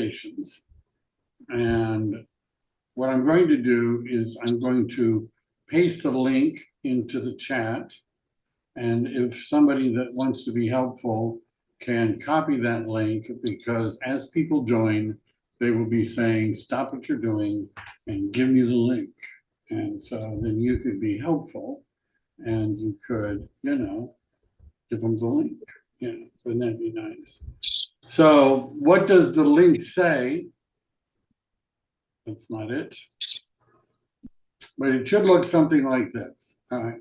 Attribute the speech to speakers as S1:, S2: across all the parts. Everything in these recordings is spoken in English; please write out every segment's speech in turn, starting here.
S1: consultations. And what I'm going to do is I'm going to paste the link into the chat. And if somebody that wants to be helpful can copy that link, because as people join, they will be saying, stop what you're doing and give me the link. And so then you could be helpful and you could, give them the link. Wouldn't that be nice? So what does the link say? That's not it. But it should look something like this. All right.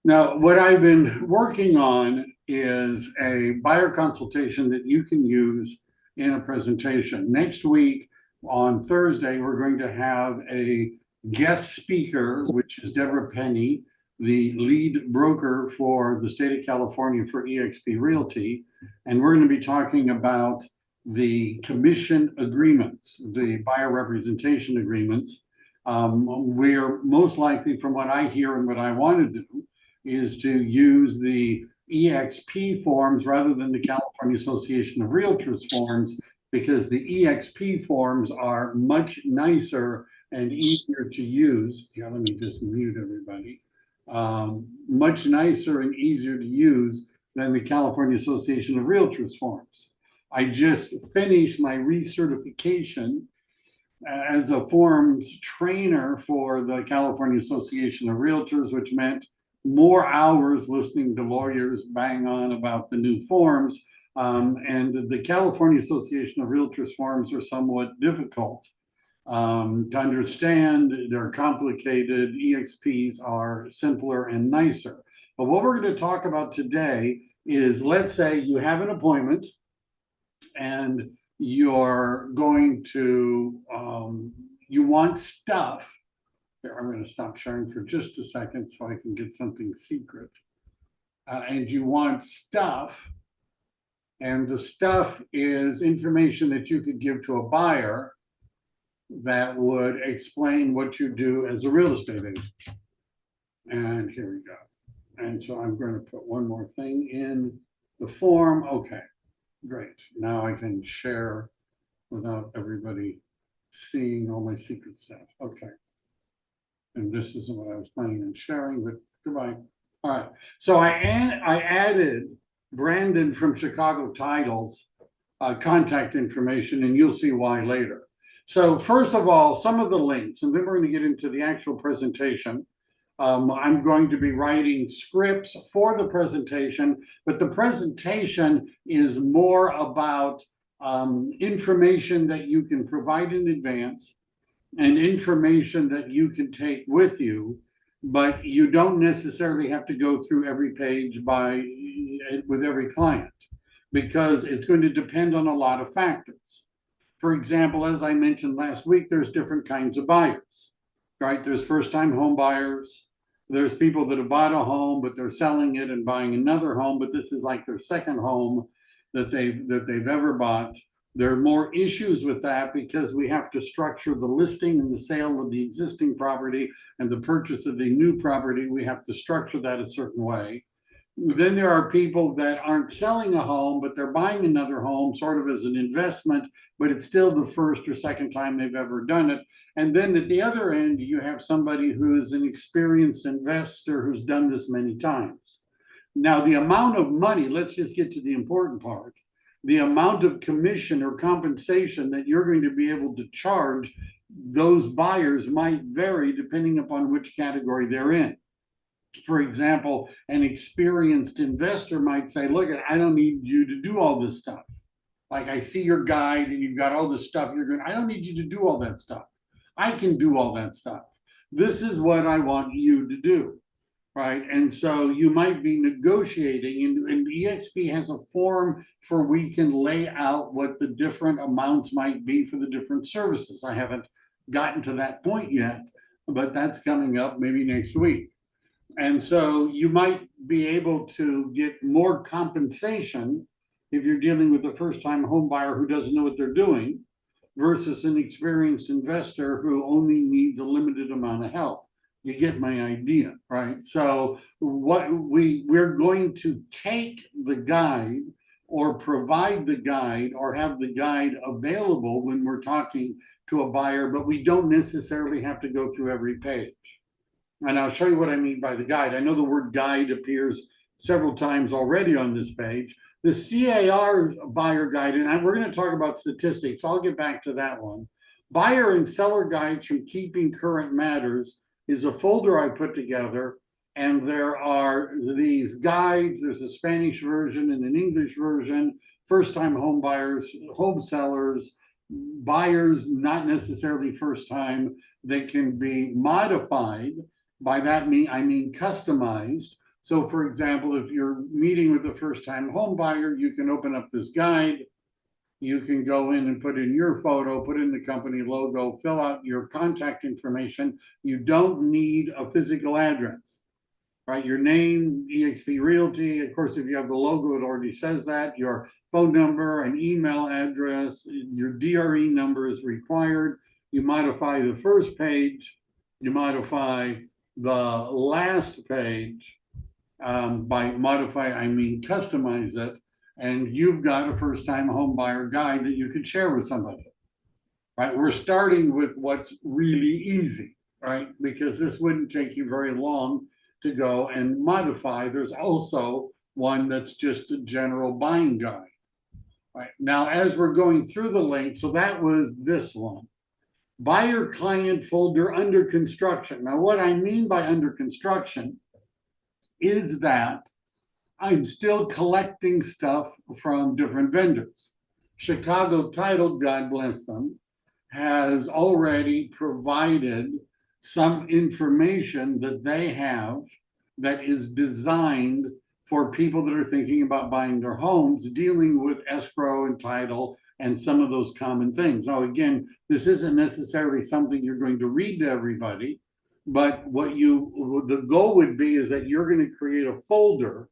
S1: Now, what I've been working on is a buyer consultation that you can use in a presentation. Next week, on Thursday, we're going to have a guest speaker, which is Deborah Penny, the lead broker for the state of California for eXp Realty. And we're going to be talking about the commission agreements, the buyer representation agreements. We're most likely, from what I hear and what I want to do, is to use the EXP forms rather than the California Association of Realtors forms, because the EXP forms are much nicer and easier to use. Yeah, let me just mute everybody. Much nicer and easier to use than the California Association of Realtors forms. I just finished my recertification as a forms trainer for the California Association of Realtors, which meant more hours listening to lawyers bang on about the new forms. And the California Association of Realtors forms are somewhat difficult to understand. They're complicated. EXPs are simpler and nicer. But what we're going to talk about today is, let's say you have an appointment and you're going to, you want stuff. Here, I'm going to stop sharing for just a second so I can get something secret. And you want stuff, and the stuff is information that you could give to a buyer that would explain what you do as a real estate agent. And here we go. And so I'm going to put one more thing in the form. Okay, great. Now I can share without everybody seeing all my secret stuff. Okay. And this isn't what I was planning on sharing, but goodbye. All right. So I added Brandon from Chicago Titles contact information, and you'll see why later. So first of all, some of the links, and then we're going to get into the actual presentation. I'm going to be writing scripts for the presentation, but the presentation is more about information that you can provide in advance and information that you can take with you, but you don't necessarily have to go through every page with every client, because it's going to depend on a lot of factors. For example, as I mentioned last week, there's different kinds of buyers, right? There's first-time home buyers. There's people that have bought a home, but they're selling it and buying another home, but this is like their second home that they've ever bought. There are more issues with that because we have to structure the listing and the sale of the existing property and the purchase of the new property. We have to structure that a certain way. Then there are people that aren't selling a home, but they're buying another home sort of as an investment, but it's still the first or second time they've ever done it. And then at the other end, you have somebody who is an experienced investor who's done this many times. Now, the amount of money, let's just get to the important part. The amount of commission or compensation that you're going to be able to charge those buyers might vary depending upon which category they're in. For example, an experienced investor might say, look, I don't need you to do all this stuff. Like, I see your guide and you've got all this stuff you're doing. I don't need you to do all that stuff. I can do all that stuff. This is what I want you to do. Right. And so you might be negotiating, and eXp has a form for we can lay out what the different amounts might be for the different services. I haven't gotten to that point yet, but that's coming up maybe next week. And so you might be able to get more compensation if you're dealing with a first-time home buyer who doesn't know what they're doing versus an experienced investor who only needs a limited amount of help. You get my idea, right? So what we're going to take the guide or provide the guide or have the guide available when we're talking to a buyer, but we don't necessarily have to go through every page. And I'll show you what I mean by the guide. I know the word guide appears several times already on this page. The CAR buyer guide, and we're going to talk about statistics, so I'll get back to that one. Buyer and seller guides from Keeping Current Matters is a folder I put together, and there are these guides. There's a Spanish version and an English version, first-time home buyers, home sellers, buyers not necessarily first-time. They can be modified. By that I mean customized. So for example, if you're meeting with a first-time home buyer, you can open up this guide. You can go in and put in your photo, put in the company logo, fill out your contact information. You don't need a physical address, right? Your name, eXp Realty. Of course, if you have the logo, it already says that. Your phone number, an email address, your DRE number is required. You modify the first page. You modify the last page. By modify, I mean customize it, and you've got a first-time home buyer guide that you could share with somebody, right? We're starting with what's really easy, right? Because this wouldn't take you very long to go and modify. There's also one that's just a general buying guide, right? Now, as we're going through the link, so that was this one. Buyer client folder under construction. Now, what I mean by under construction is that I'm still collecting stuff from different vendors. Chicago Title, God bless them, has already provided some information that they have that is designed for people that are thinking about buying their homes, dealing with escrow and title and some of those common things. Now, again, this isn't necessarily something you're going to read to everybody, but the goal would be is that you're going to create a folder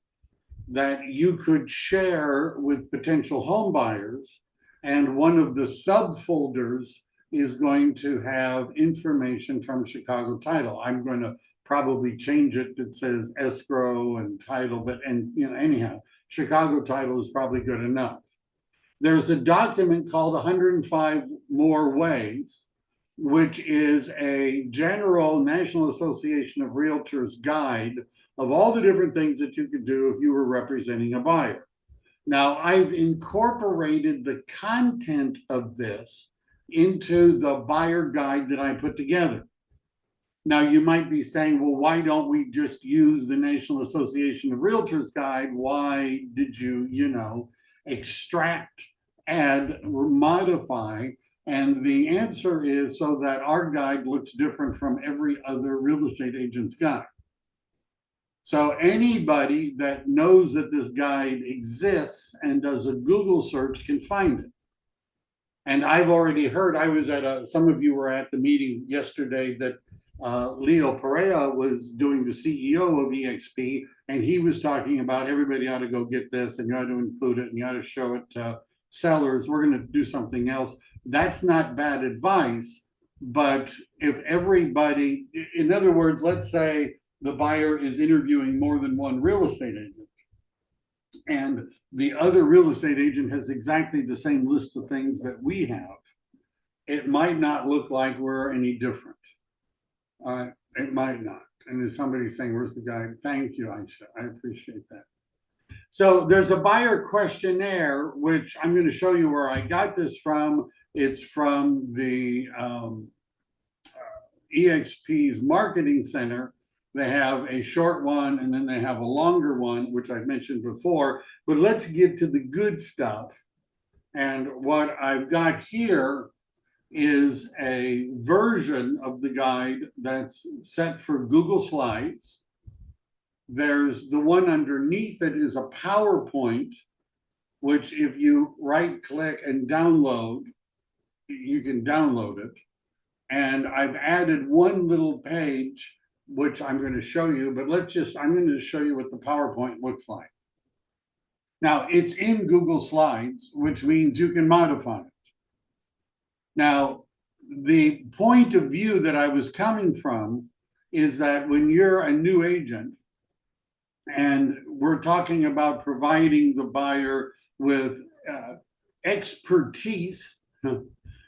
S1: that you could share with potential home buyers. And one of the subfolders is going to have information from Chicago Title. I'm going to probably change it that says escrow and title, but anyhow, Chicago Title is probably good enough. There's a document called 105 More Ways, which is a general National Association of Realtors guide of all the different things that you could do if you were representing a buyer. Now, I've incorporated the content of this into the buyer guide that I put together. Now, you might be saying, well, why don't we just use the National Association of Realtors guide? Why did you, extract, add, modify? And the answer is so that our guide looks different from every other real estate agent's guide. So anybody that knows that this guide exists and does a Google search can find it. And I've already heard, I was at some of you were at the meeting yesterday that Leo Perea was doing, the CEO of eXp, and he was talking about everybody ought to go get this and you ought to include it and you ought to show it to sellers. We're going to do something else. That's not bad advice, but if everybody, in other words, let's say the buyer is interviewing more than one real estate agent, and the other real estate agent has exactly the same list of things that we have, it might not look like we're any different. It might not. And there's somebody saying, where's the guide? Thank you, Aisha. I appreciate that. So there's a buyer questionnaire, which I'm going to show you where I got this from. It's from the eXp's Marketing Center. They have a short one and then they have a longer one, which I've mentioned before. But let's get to the good stuff. And what I've got here is a version of the guide that's set for Google Slides. There's the one underneath it is a PowerPoint, which if you right click and download, you can download it. And I've added one little page, which I'm going to show you, but I'm going to show you what the PowerPoint looks like. Now, it's in Google Slides, which means you can modify it. Now, the point of view that I was coming from is that when you're a new agent and we're talking about providing the buyer with expertise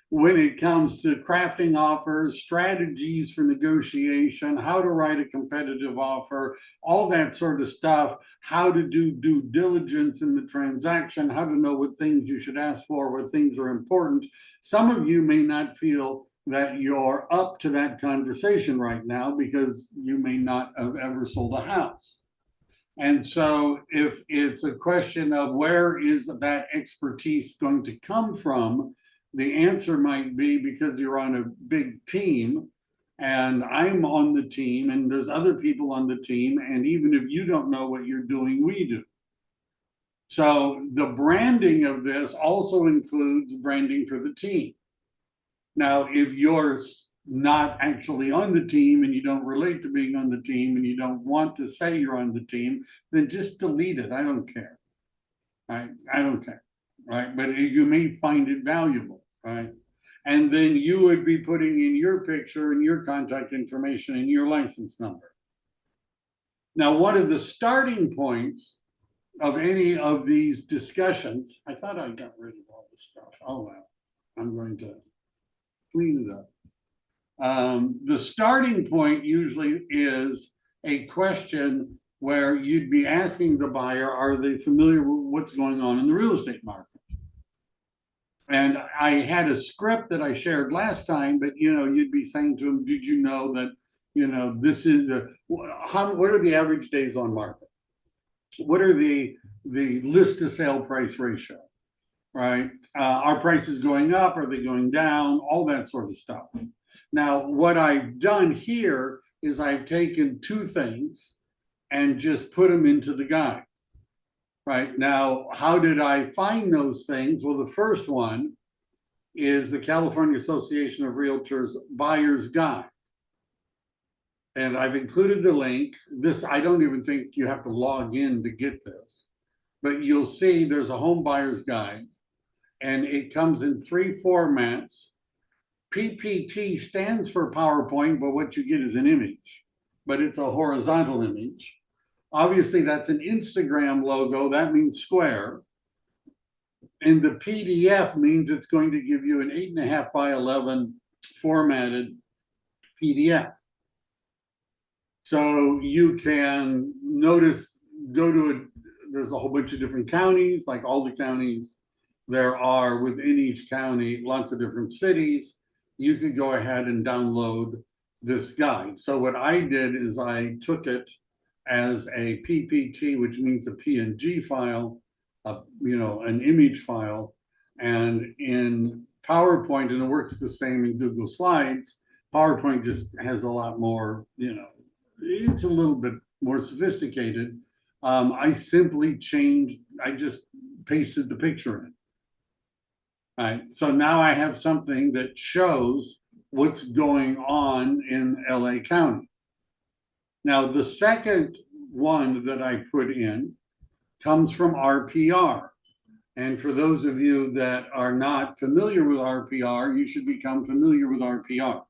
S1: when it comes to crafting offers, strategies for negotiation, how to write a competitive offer, all that sort of stuff, how to do due diligence in the transaction, how to know what things you should ask for, what things are important. Some of you may not feel that you're up to that conversation right now because you may not have ever sold a house. And so if it's a question of where is that expertise going to come from, the answer might be because you're on a big team and I'm on the team and there's other people on the team. And even if you don't know what you're doing, we do. So the branding of this also includes branding for the team. Now, if you're not actually on the team and you don't relate to being on the team and you don't want to say you're on the team, then just delete it. I don't care. Right? I don't care. Right? But you may find it valuable. Right? And then you would be putting in your picture and your contact information and your license number. Now, one of the starting points of any of these discussions, I thought I got rid of all this stuff. Oh, well, I'm going to clean it up. The starting point usually is a question where you'd be asking the buyer, are they familiar with what's going on in the real estate market? And I had a script that I shared last time, but you'd be saying to them, did you know that, this is what are the average days on market? What are the list to sale price ratio? Right? Are prices going up? Are they going down? All that sort of stuff. Now, what I've done here is I've taken two things and just put them into the guide. Right? Now, how did I find those things? Well, the first one is the California Association of Realtors Buyer's Guide. And I've included the link. This, I don't even think you have to log in to get this, but you'll see there's a home buyer's guide and it comes in 3 formats. PPT stands for PowerPoint, but what you get is an image, but it's a horizontal image. Obviously, that's an Instagram logo. That means square. And the PDF means it's going to give you an 8.5 by 11 formatted PDF. So you can notice, there's a whole bunch of different counties, like all the counties. There are within each county, lots of different cities. You could go ahead and download this guide. So what I did is I took it as a PPT, which means a PNG file, an image file, and in PowerPoint, and it works the same in Google Slides. PowerPoint just has a lot more, it's a little bit more sophisticated. I just pasted the picture in. All right, so now I have something that shows what's going on in LA County. Now, the second one that I put in comes from RPR. And for those of you that are not familiar with RPR, you should become familiar with RPR.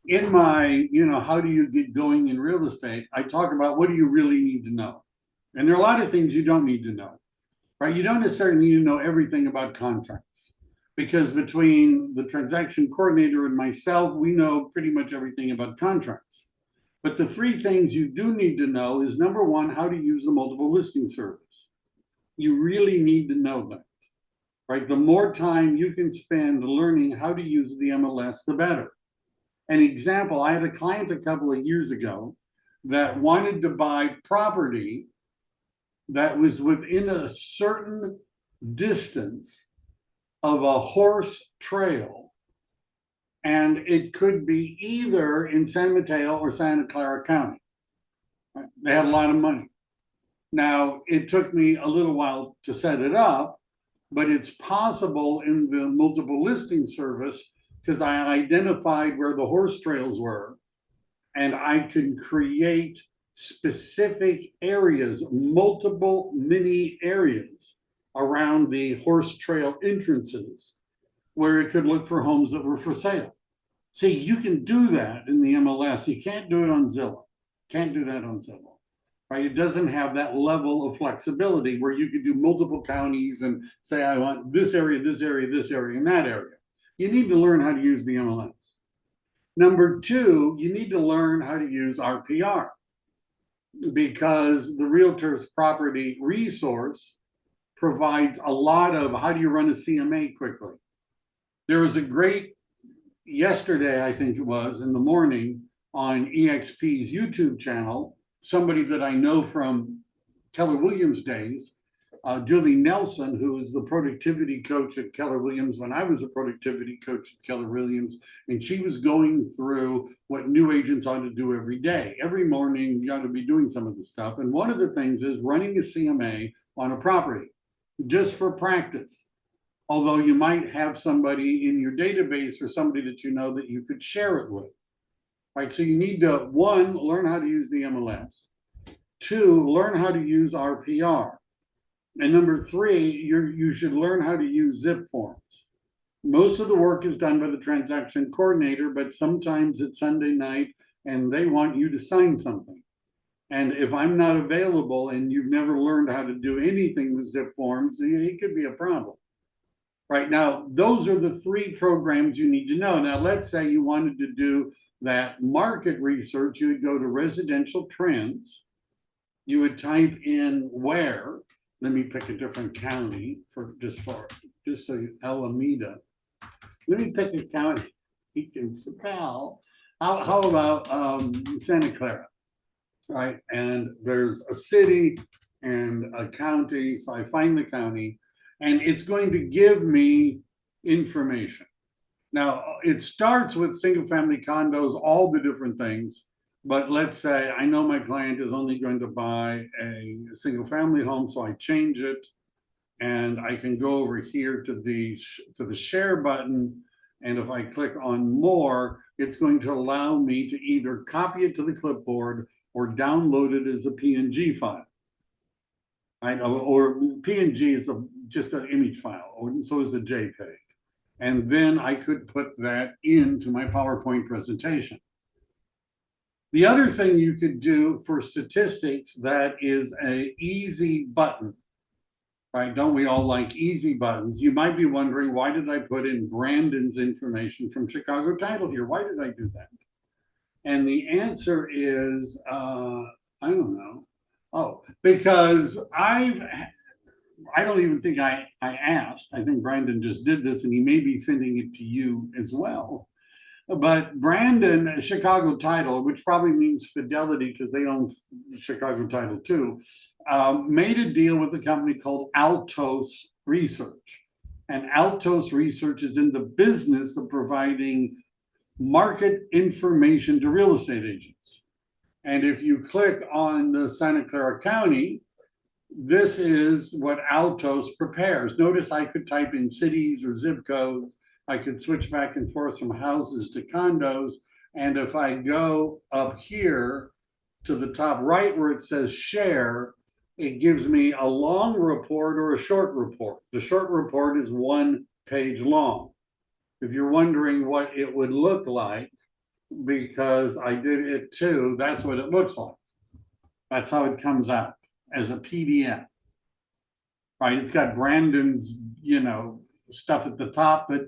S1: In my, how do you get going in real estate, I talk about what do you really need to know? And there are a lot of things you don't need to know, right? You don't necessarily need to know everything about contracts because between the transaction coordinator and myself, we know pretty much everything about contracts. But the 3 things you do need to know is number 1, how to use the multiple listing service. You really need to know that, right? The more time you can spend learning how to use the MLS, the better. An example, I had a client a couple of years ago that wanted to buy property that was within a certain distance of a horse trail. And it could be either in San Mateo or Santa Clara County. They had a lot of money. Now, it took me a little while to set it up, but it's possible in the multiple listing service because I identified where the horse trails were and I can create specific areas, multiple mini areas around the horse trail entrances where it could look for homes that were for sale. See, you can do that in the MLS. You can't do it on Zillow. Can't do that on Zillow. right? It doesn't have that level of flexibility where you could do multiple counties and say, I want this area, this area, this area, and that area. You need to learn how to use the MLS. Number two, you need to learn how to use RPR, because the Realtors property resource provides a lot of how do you run a CMA quickly. There was a great, yesterday, I think it was, in the morning on EXP's YouTube channel, somebody that I know from Keller Williams days, Julie Nelson, who is the productivity coach at Keller Williams when I was a productivity coach at Keller Williams, and she was going through what new agents ought to do every day. Every morning, you ought to be doing some of this stuff. And one of the things is running a CMA on a property, just for practice. Although you might have somebody in your database or somebody that you know that you could share it with. Right, so you need to, one, learn how to use the MLS. Two, learn how to use RPR. And number three, you should learn how to use zip forms. Most of the work is done by the transaction coordinator, but sometimes it's Sunday night and they want you to sign something. And if I'm not available and you've never learned how to do anything with zip forms, it could be a problem. Right now, those are the three programs you need to know. Now, let's say you wanted to do that market research, you would go to residential trends. You would type in where, let me pick a different county just so you, Alameda. Let me pick a county you can spell. How about Santa Clara, right? And there's a city and a county, so I find the county, and it's going to give me information. Now, it starts with single family condos, all the different things. But let's say I know my client is only going to buy a single family home, so I change it. And I can go over here to the share button. And if I click on more, it's going to allow me to either copy it to the clipboard or download it as a PNG file. Or PNG is just an image file, or so is a JPEG. And then I could put that into my PowerPoint presentation. The other thing you could do for statistics that is an easy button, right? Don't we all like easy buttons? You might be wondering, why did I put in Brandon's information from Chicago Title here? Why did I do that? And the answer is, I don't know. Oh, because I don't even think I asked. I think Brandon just did this, and he may be sending it to you as well. But Brandon, Chicago Title, which probably means Fidelity because they own Chicago Title too, made a deal with a company called Altos Research. And Altos Research is in the business of providing market information to real estate agents. And if you click on the Santa Clara County, this is what Altos prepares. Notice I could type in cities or zip codes. I could switch back and forth from houses to condos. And if I go up here to the top right where it says share, it gives me a long report or a short report. The short report is 1 page long. If you're wondering what it would look like, because I did it too, that's what it looks like. That's how it comes out as a PDF, right? It's got Brandon's, stuff at the top, but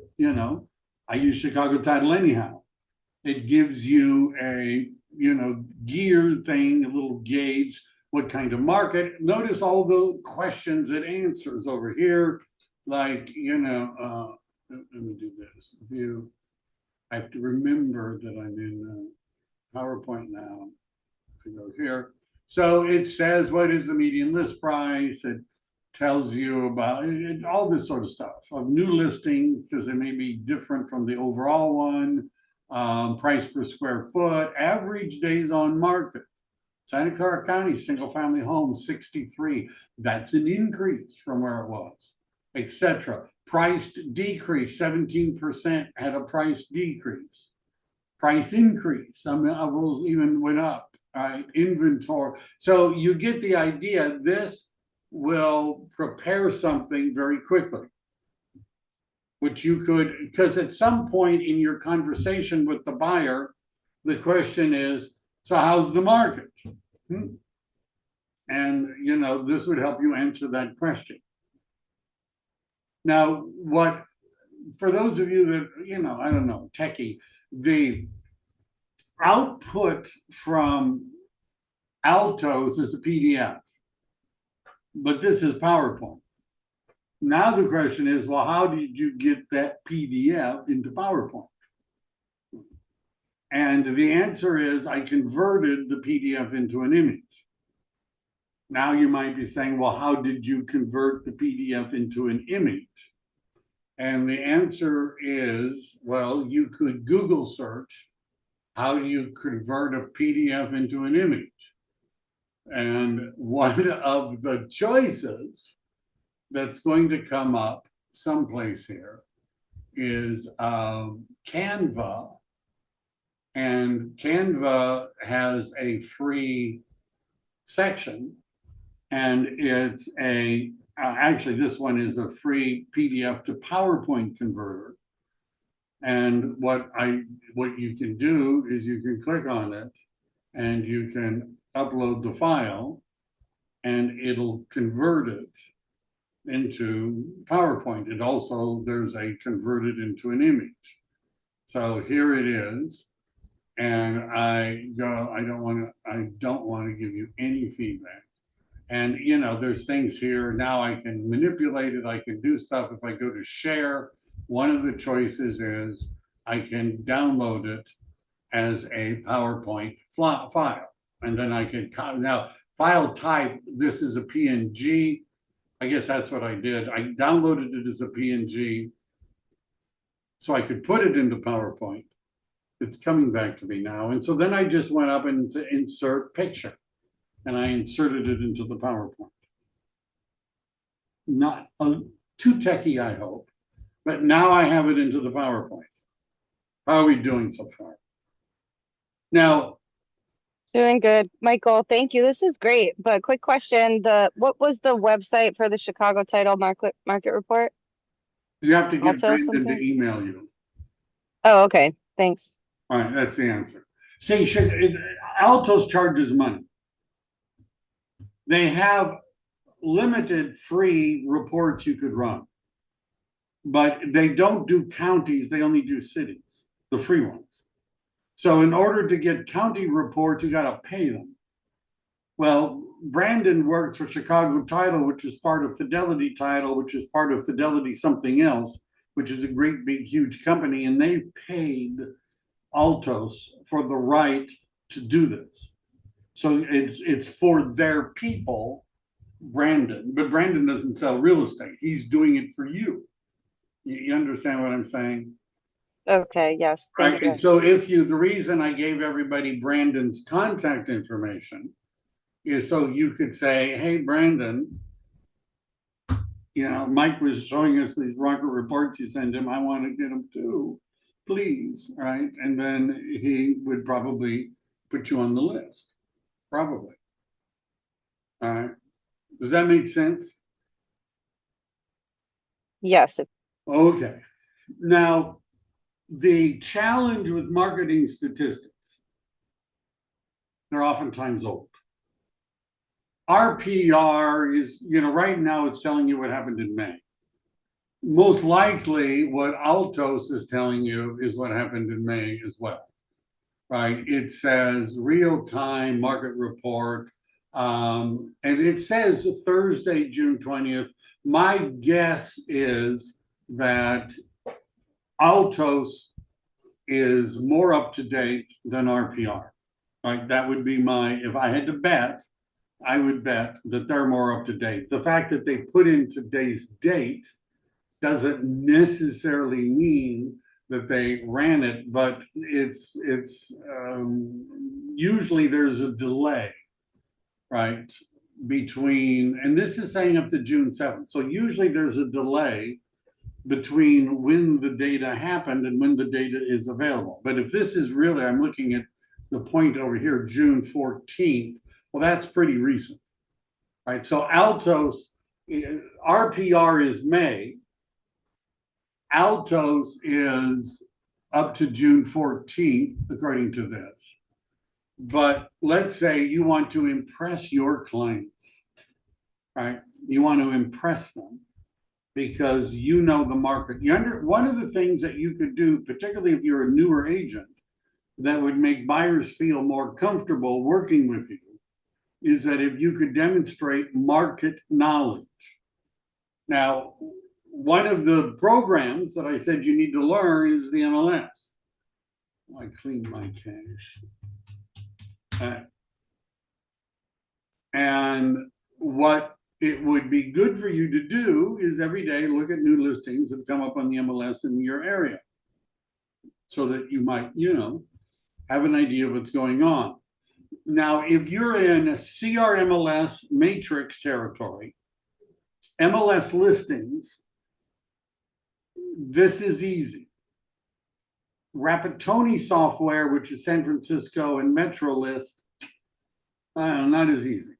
S1: I use Chicago Title anyhow. It gives you a gear thing, a little gauge, what kind of market. Notice all the questions it answers over here, like let me do this view. I have to remember that I'm in PowerPoint now. I go here, so it says what is the median list price. It tells you about all this sort of stuff of new listings because they may be different from the overall one, price per square foot, average days on market. Santa Clara County, single family home, 63. That's an increase from where it was, etc. Price decrease, 17% had a price decrease. Price increase, some of those even went up, right? Inventory. So you get the idea. This will prepare something very quickly, which you could, because at some point in your conversation with the buyer, the question is, so how's the market? And, this would help you answer that question. Now, for those of you that, I don't know, techie, the output from Altos is a PDF, but this is PowerPoint. Now the question is, well, how did you get that PDF into PowerPoint? And the answer is, I converted the PDF into an image. Now you might be saying, well, how did you convert the PDF into an image? And the answer is, well, you could Google search, how do you convert a PDF into an image? And one of the choices that's going to come up someplace here is Canva. And Canva has a free section, and it's actually this one is a free PDF to PowerPoint converter. And what you can do is you can click on it and you can upload the file and it'll convert it into PowerPoint. It also, there's a converted into an image. So here it is. And I don't want to give you any feedback. And there's things here. Now I can manipulate it. I can do stuff. If I go to share, one of the choices is I can download it as a PowerPoint file. And then I can, now file type, this is a PNG. I guess that's what I did. I downloaded it as a PNG so I could put it into PowerPoint. It's coming back to me now. And so then I just went up and insert picture, and I inserted it into the PowerPoint. Not too techie, I hope, but now I have it into the PowerPoint. How are we doing so far? Now,
S2: doing good, Michael. Thank you. This is great. But quick question: what was the website for the Chicago title market report?
S1: you have to get
S2: Alto
S1: Brandon
S2: something?
S1: to email you.
S2: Oh, okay. Thanks.
S1: All right, that's the answer. See, Altos charges money. They have limited free reports you could run, but they don't do counties, they only do cities, the free ones. So in order to get county reports, you got to pay them. Well, Brandon works for Chicago Title, which is part of Fidelity Title, which is part of Fidelity something else, which is a great big huge company, and they've paid Altos for the right to do this. So it's for their people, Brandon, but Brandon doesn't sell real estate. He's doing it for you. You understand what I'm saying?
S2: Okay. Yes. Thank
S1: Right.
S2: you.
S1: And so the reason I gave everybody Brandon's contact information is so you could say, hey, Brandon, Mike was showing us these rocket reports you send him. I want to get them too, please. Right. And then he would probably put you on the list. Probably. All right. Does that make sense?
S2: Yes.
S1: Okay. Now, the challenge with marketing statistics, they're oftentimes old. RPR is, right now it's telling you what happened in May. Most likely what Altos is telling you is what happened in May as well, right? It says real-time market report, and it says Thursday, June 20th. My guess is that Altos is more up to date than RPR, right? That would be if I had to bet, I would bet that they're more up to date. The fact that they put in today's date doesn't necessarily mean that they ran it, but it's usually there's a delay, right? And this is saying up to June 7th. So usually there's a delay between when the data happened and when the data is available. But if this is really, I'm looking at the point over here, June 14th, well, that's pretty recent, right? So Altos, RPR is May. Altos is up to June 14th, according to this. But let's say you want to impress your clients, right? You want to impress them because you know the market. One of the things that you could do, particularly if you're a newer agent, that would make buyers feel more comfortable working with you is that if you could demonstrate market knowledge. Now, one of the programs that I said you need to learn is the MLS. I cleaned my cache. And what it would be good for you to do is every day look at new listings that come up on the MLS in your area so that you might, have an idea of what's going on. Now, if you're in a CRMLS matrix territory, MLS listings, this is easy. Rapatoni software, which is San Francisco and MetroList, not as easy.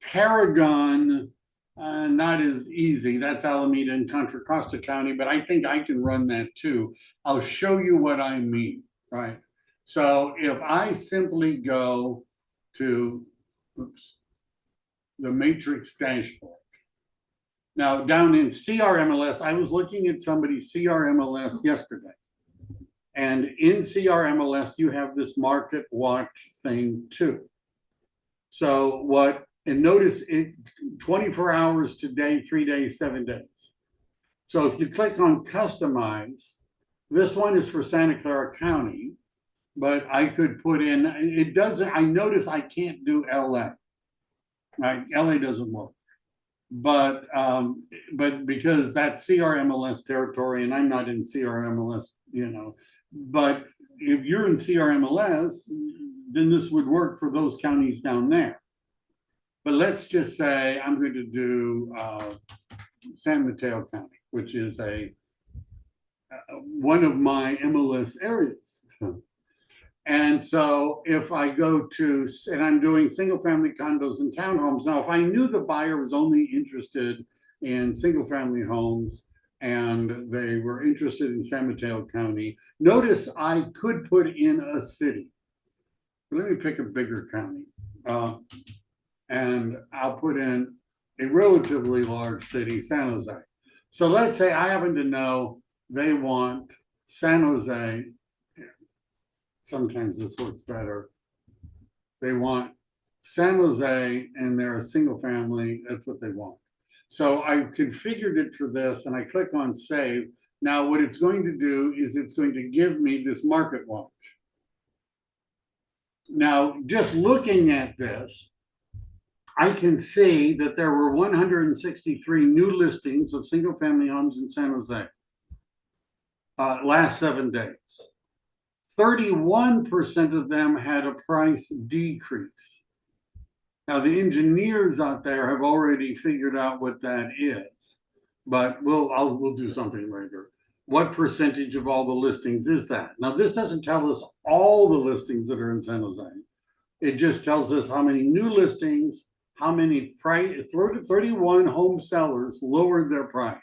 S1: Paragon, not as easy. That's Alameda and Contra Costa County, but I think I can run that too. I'll show you what I mean, right? So if I simply go to, the matrix dashboard. Now down in CRMLS, I was looking at somebody's CRMLS yesterday. And in CRMLS, you have this market watch thing too. So and notice it 24 hours today, 3 days, 7 days. So if you click on customize, this one is for Santa Clara County, but I could put in, it doesn't, I notice I can't do LA. Right? LA doesn't work. But because that's CRMLS territory and I'm not in CRMLS, but if you're in CRMLS, then this would work for those counties down there. But let's just say I'm going to do San Mateo County, which is one of my MLS areas. And so if I go to, and I'm doing single family condos and townhomes. Now, if I knew the buyer was only interested in single family homes and they were interested in San Mateo County, notice I could put in a city. Let me pick a bigger county. And I'll put in a relatively large city, San Jose. So let's say I happen to know they want San Jose. Sometimes this works better. They want San Jose and they're a single family. That's what they want. So I configured it for this and I click on save. Now what it's going to do is it's going to give me this market watch. Now, just looking at this, I can see that there were 163 new listings of single family homes in San Jose last 7 days. 31% of them had a price decrease. Now, the engineers out there have already figured out what that is, but we'll do something later. What percentage of all the listings is that? Now, this doesn't tell us all the listings that are in San Jose. It just tells us how many new listings, how many 31 home sellers lowered their price.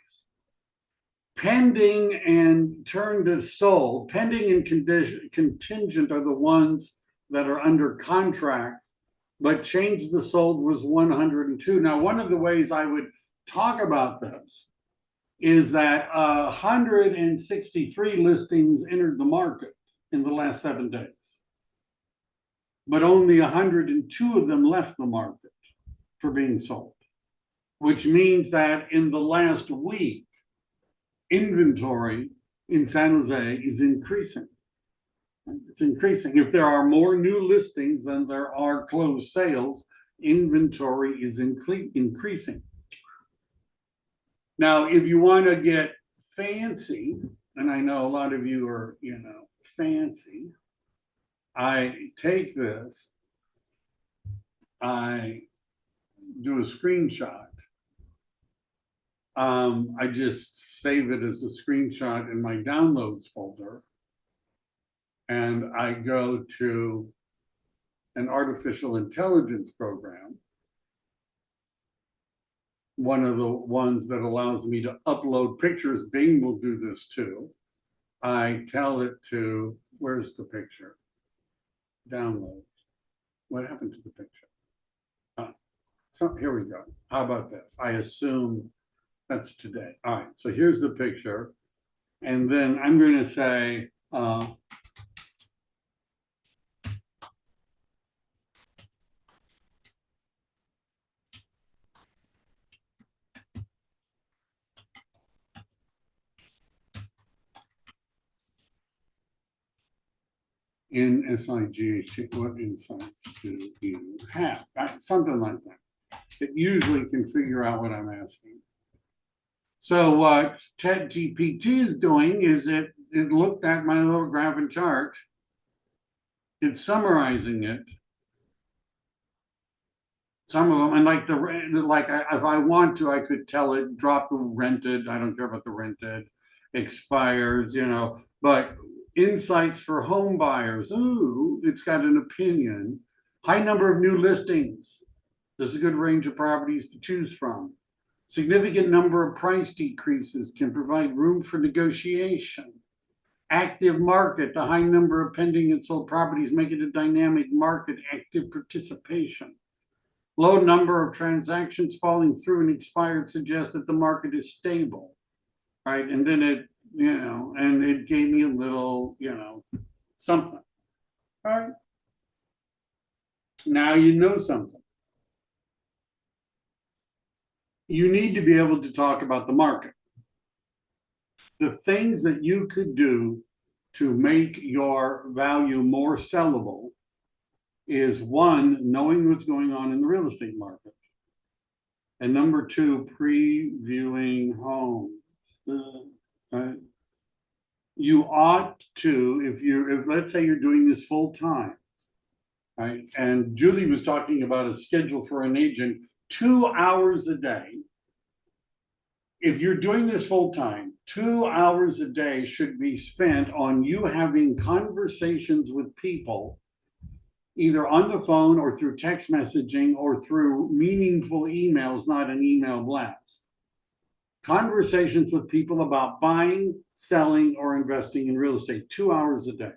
S1: Pending and turned to sold, pending and contingent are the ones that are under contract, but change the sold was 102. Now, one of the ways I would talk about this is that 163 listings entered the market in the last 7 days, but only 102 of them left the market for being sold, which means that in the last week, inventory in San Jose is increasing. It's increasing. If there are more new listings than there are closed sales, inventory is increasing. Now, if you want to get fancy, and I know a lot of you are, fancy, I take this, I do a screenshot. I just save it as a screenshot in my downloads folder. And I go to an artificial intelligence program, one of the ones that allows me to upload pictures. Bing will do this too. I tell it to, where's the picture? Download. what happened to the picture? So here we go. How about this? I assume that's today. All right, so here's the picture. And then I'm going to say, in SIGH, what insights do you have? Something like that. It usually can figure out what I'm asking. So what ChatGPT is doing is it looked at my little graph and chart. It's summarizing it. Some of them, and like if I want to, I could tell it drop the rented. I don't care about the rented, expires, but insights for home buyers. Ooh, it's got an opinion. High number of new listings. There's a good range of properties to choose from. Significant number of price decreases can provide room for negotiation. Active market, the high number of pending and sold properties make it a dynamic market, active participation. Low number of transactions falling through and expired suggests that the market is stable, right? And then it, and it gave me a little, something, all right? Now you know something. You need to be able to talk about the market. The things that you could do to make your value more sellable is one, knowing what's going on in the real estate market. And number two, previewing homes. You ought to, if let's say you're doing this full time, right? And Julie was talking about a schedule for an agent, 2 hours a day. If you're doing this full time, 2 hours a day should be spent on you having conversations with people, either on the phone or through text messaging or through meaningful emails, not an email blast. Conversations with people about buying, selling, or investing in real estate, 2 hours a day.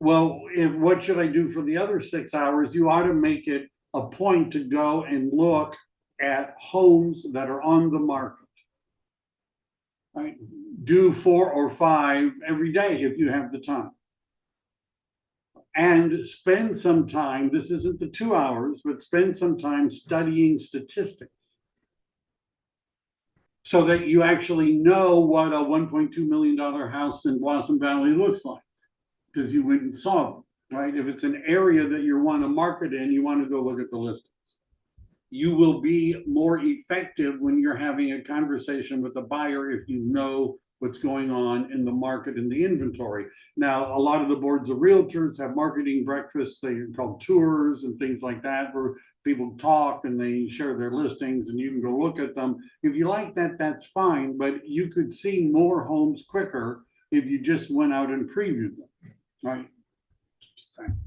S1: Well, what should I do for the other 6 hours? You ought to make it a point to go and look at homes that are on the market. Right? Do 4 or 5 every day if you have the time. And spend some time, this isn't the 2 hours, but spend some time studying statistics so that you actually know what a $1.2 million house in Blossom Valley looks like, because you went and saw them, right? If it's an area that you want to market in, you want to go look at the listings. You will be more effective when you're having a conversation with a buyer if you know what's going on in the market and the inventory. Now, a lot of the boards of realtors have marketing breakfasts, they are called tours and things like that, where people talk and they share their listings and you can go look at them. If you like that, that's fine, but you could see more homes quicker if you just went out and previewed them, right?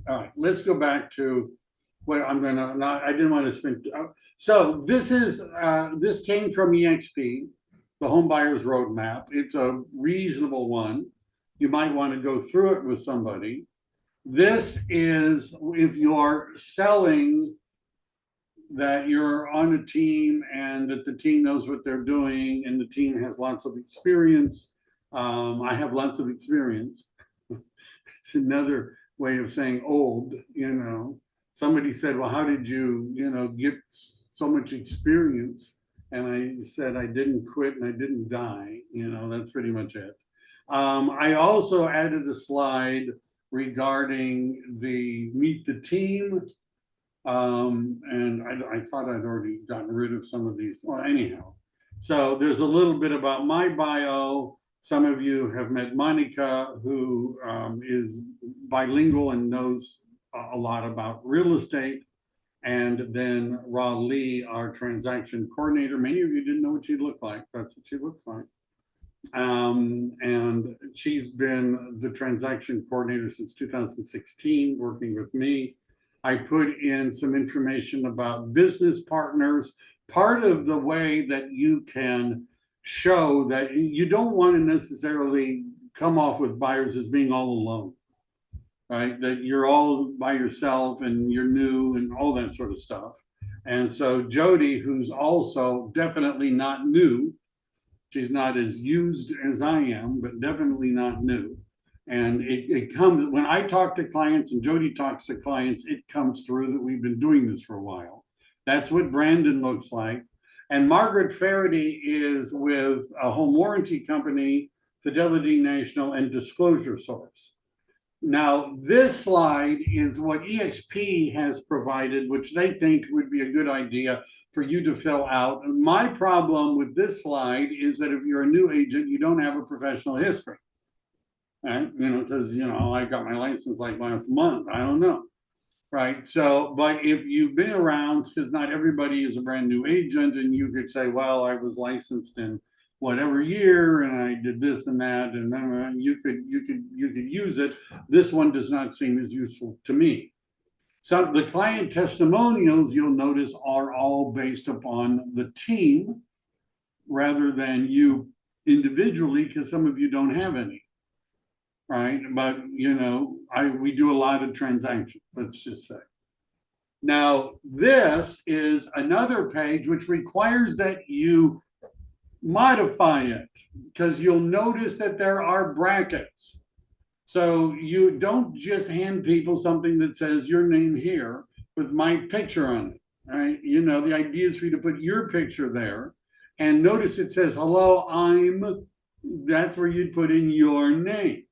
S1: All right, let's go back to what I didn't want to spend. So this came from EXP, the Home Buyer's Roadmap. It's a reasonable one. You might want to go through it with somebody. This is if you're selling, that you're on a team and that the team knows what they're doing and the team has lots of experience. I have lots of experience. It's another way of saying old, Somebody said, well, how did you, get so much experience? And I said, I didn't quit and I didn't die. That's pretty much it. I also added a slide regarding the meet the team. And I thought I'd already gotten rid of some of these. Well, anyhow, so there's a little bit about my bio. Some of you have met Monica, who is bilingual and knows a lot about real estate. And then Ra Lee, our transaction coordinator. Many of you didn't know what she looked like. That's what she looks like. And she's been the transaction coordinator since 2016, working with me. I put in some information about business partners. Part of the way that you can show that you don't want to necessarily come off with buyers as being all alone. right? That you're all by yourself and you're new and all that sort of stuff. And so Jody, who's also definitely not new, she's not as used as I am, but definitely not new. And it comes when I talk to clients and Jody talks to clients, it comes through that we've been doing this for a while. That's what Brandon looks like. And Margaret Faraday is with a home warranty company, Fidelity National, and Disclosure Source. Now, this slide is what EXP has provided, which they think would be a good idea for you to fill out. My problem with this slide is that if you're a new agent, you don't have a professional history. Right? Because, I got my license like last month. I don't know. Right. So, but if you've been around, because not everybody is a brand new agent, and you could say, well, I was licensed in whatever year and I did this and that, and then you could use it. This one does not seem as useful to me. So the client testimonials, you'll notice, are all based upon the team rather than you individually, because some of you don't have any. Right. But we do a lot of transactions, let's just say. Now, this is another page which requires that you modify it, because you'll notice that there are brackets. So you don't just hand people something that says your name here with my picture on it, right? The idea is for you to put your picture there. And notice it says, hello, that's where you'd put in your name.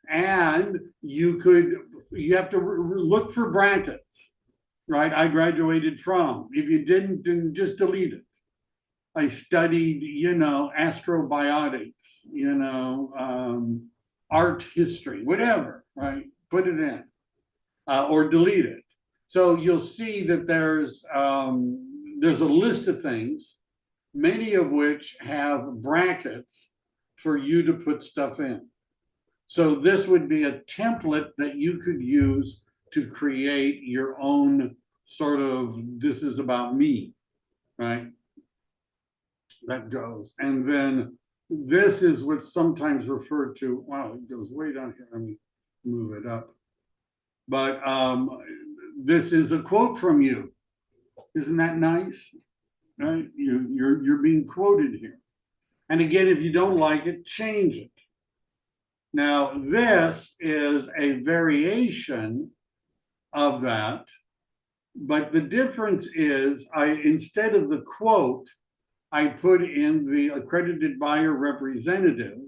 S1: And you have to look for brackets, right? I graduated from. If you didn't, then just delete it. I studied, astrobiotics, art history, whatever, right? Put it in or delete it. So you'll see that there's a list of things, many of which have brackets for you to put stuff in. So this would be a template that you could use to create your own sort of, this is about me, right? That goes. And then this is what's sometimes referred to, wow, it goes way down here. Let me move it up. But this is a quote from you. Isn't that nice? Right? You're being quoted here. And again, if you don't like it, change it. Now, this is a variation of that, but the difference is instead of the quote, I put in the accredited buyer representative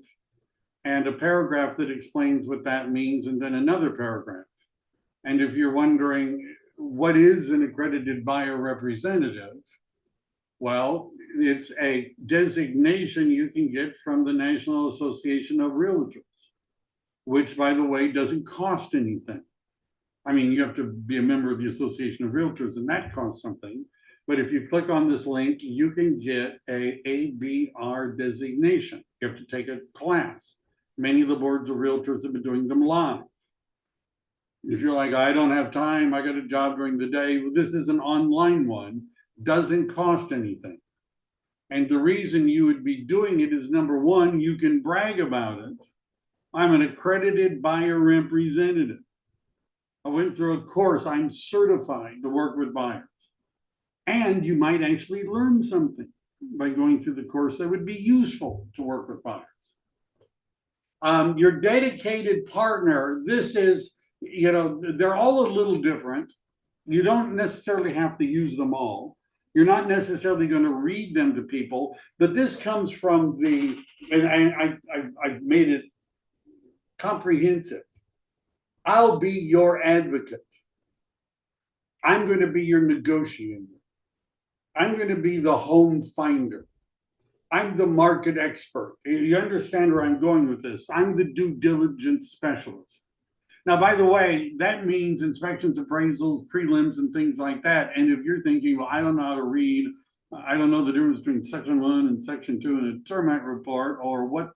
S1: and a paragraph that explains what that means, and then another paragraph. And if you're wondering what is an accredited buyer representative, well, it's a designation you can get from the National Association of Realtors, which, by the way, doesn't cost anything. I mean, you have to be a member of the Association of Realtors, and that costs something. But if you click on this link, you can get a ABR designation. You have to take a class. Many of the boards of realtors have been doing them live. If you're like, I don't have time, I got a job during the day, well, this is an online one, doesn't cost anything. And the reason you would be doing it is, number one, you can brag about it. I'm an accredited buyer representative. I went through a course, I'm certified to work with buyers. And you might actually learn something by going through the course that would be useful to work with buyers. Your dedicated partner, this is, they're all a little different. You don't necessarily have to use them all. You're not necessarily going to read them to people, but this comes from and I made it comprehensive. I'll be your advocate. I'm going to be your negotiator. I'm going to be the home finder. I'm the market expert. You understand where I'm going with this? I'm the due diligence specialist. Now, by the way, that means inspections, appraisals, prelims, and things like that. And if you're thinking, well, I don't know how to read, I don't know the difference between section 1 and section 2 in a termite report, or what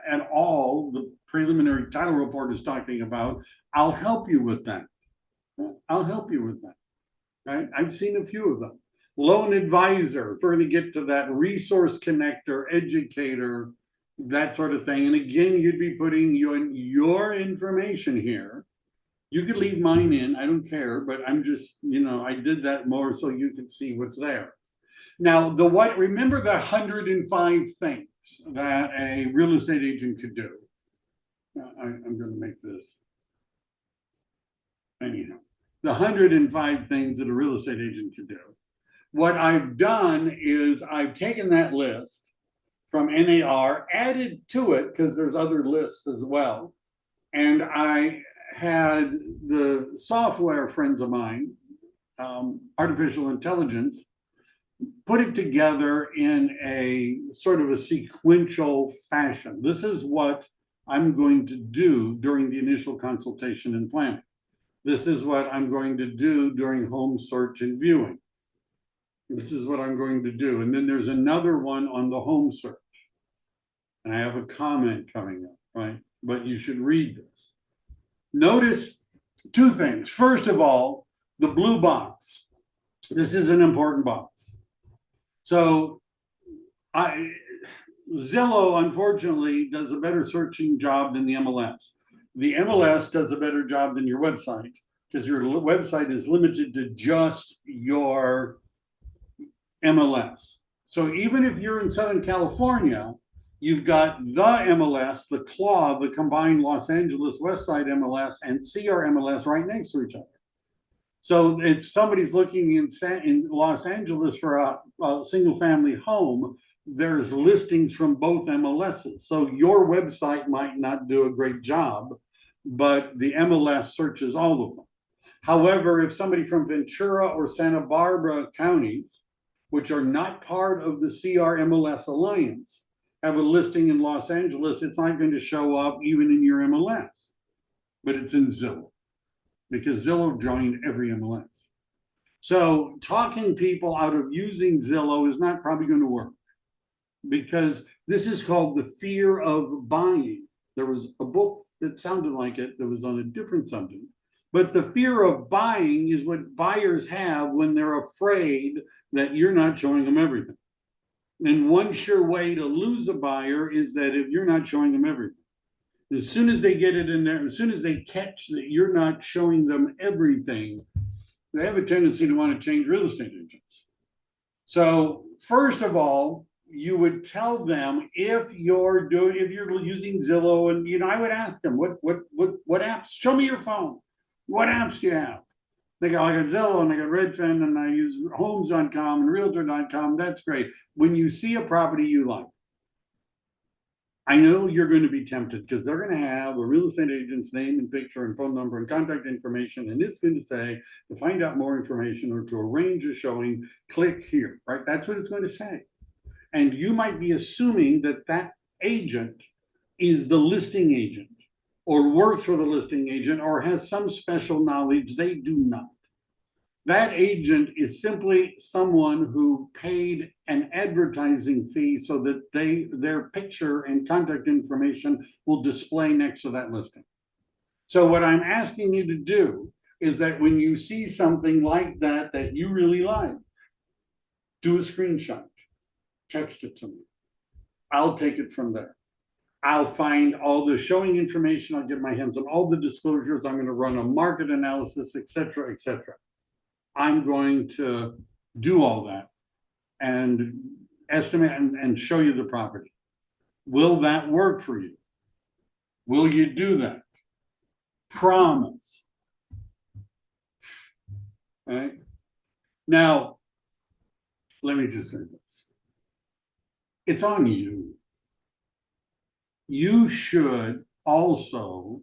S1: at all the preliminary title report is talking about, I'll help you with that. I'll help you with that. Right? I've seen a few of them. Loan advisor, if we're going to get to that, resource connector, educator, that sort of thing. And again, you'd be putting your information here. You could leave mine in, I don't care, but I'm just, I did that more so you could see what's there. Now, remember the 105 things that a real estate agent could do. I'm going to make this. Anyhow, the 105 things that a real estate agent could do. What I've done is I've taken that list from NAR, added to it, because there's other lists as well. And I had the software friends of mine, artificial intelligence, put it together in a sort of a sequential fashion. This is what I'm going to do during the initial consultation and planning. This is what I'm going to do during home search and viewing. This is what I'm going to do. And then there's another one on the home search. And I have a comment coming up, right? But you should read this. Notice two things. First of all, the blue box. This is an important box. So Zillow, unfortunately, does a better searching job than the MLS. The MLS does a better job than your website because your website is limited to just your MLS. So even if you're in Southern California, you've got the MLS, the CLAW, the combined Los Angeles Westside MLS and CR MLS right next to each other. So if somebody's looking in Los Angeles for a single family home, there's listings from both MLSs. So your website might not do a great job, but the MLS searches all of them. However, if somebody from Ventura or Santa Barbara counties, which are not part of the CR MLS Alliance, have a listing in Los Angeles, it's not going to show up even in your MLS, but it's in Zillow because Zillow joined every MLS. So talking people out of using Zillow is not probably going to work because this is called the fear of buying. There was a book that sounded like it that was on a different subject, but the fear of buying is what buyers have when they're afraid that you're not showing them everything. And one sure way to lose a buyer is that if you're not showing them everything. As soon as they get it in there, as soon as they catch that you're not showing them everything, they have a tendency to want to change real estate agents. So first of all, you would tell them if you're using Zillow, and I would ask them what apps. Show me your phone. What apps do you have? They go, I got Zillow and I got Redfin and I use Homes.com and Realtor.com. That's great. When you see a property you like, I know you're going to be tempted because they're going to have a real estate agent's name and picture and phone number and contact information. And it's going to say, to find out more information or to arrange a showing, click here, right? That's what it's going to say. And you might be assuming that that agent is the listing agent or works for the listing agent or has some special knowledge. They do not. That agent is simply someone who paid an advertising fee so that their picture and contact information will display next to that listing. So what I'm asking you to do is that when you see something like that that you really like, do a screenshot, text it to me. I'll take it from there. I'll find all the showing information. I'll get my hands on all the disclosures. I'm going to run a market analysis, et cetera, et cetera. I'm going to do all that and estimate and show you the property. Will that work for you? Will you do that? Promise. All right. Now, let me just say this. It's on you. You should also,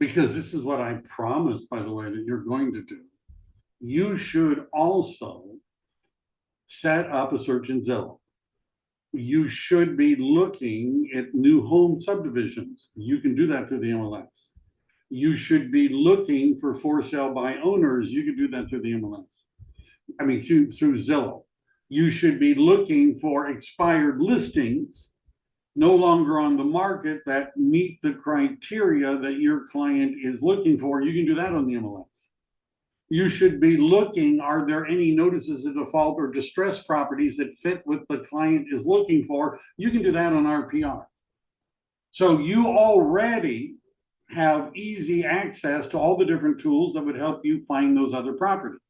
S1: because this is what I promised, by the way, that you're going to do. You should also set up a search in Zillow. You should be looking at new home subdivisions. You can do that through the MLS. You should be looking for sale by owners. You can do that through the MLS. I mean, through Zillow. You should be looking for expired listings, no longer on the market, that meet the criteria that your client is looking for. You can do that on the MLS. You should be looking, are there any notices of default or distress properties that fit what the client is looking for? You can do that on RPR. So you already have easy access to all the different tools that would help you find those other properties.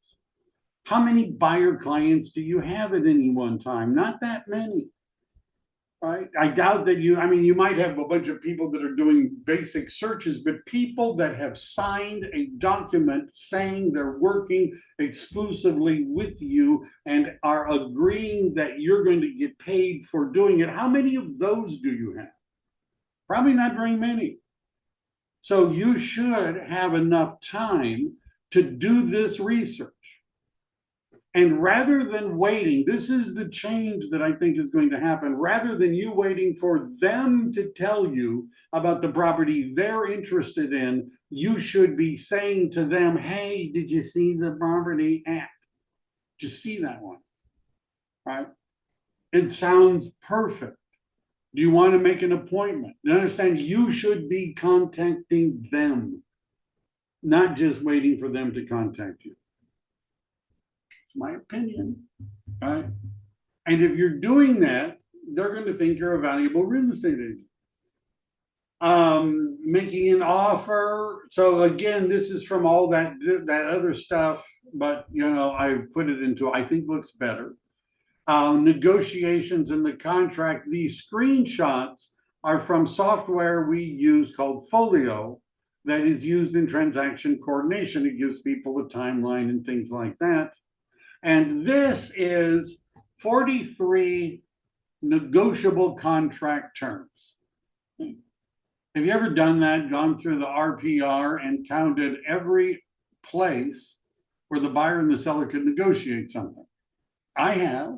S1: How many buyer clients do you have at any one time? Not that many. Right? I doubt that you might have a bunch of people that are doing basic searches, but people that have signed a document saying they're working exclusively with you and are agreeing that you're going to get paid for doing it, how many of those do you have? Probably not very many. So you should have enough time to do this research. And rather than waiting, this is the change that I think is going to happen. Rather than you waiting for them to tell you about the property they're interested in, you should be saying to them, hey, did you see the property at? Did you see that one? Right? It sounds perfect. Do you want to make an appointment? You understand? You should be contacting them, not just waiting for them to contact you. It's my opinion. Right? And if you're doing that, they're going to think you're a valuable real estate agent. Making an offer. So again, this is from all that other stuff, but I put it into, I think looks better. Negotiations in the contract. These screenshots are from software we use called Folio that is used in transaction coordination. It gives people a timeline and things like that. And this is 43 negotiable contract terms. Have you ever done that, gone through the RPR and counted every place where the buyer and the seller could negotiate something? I have.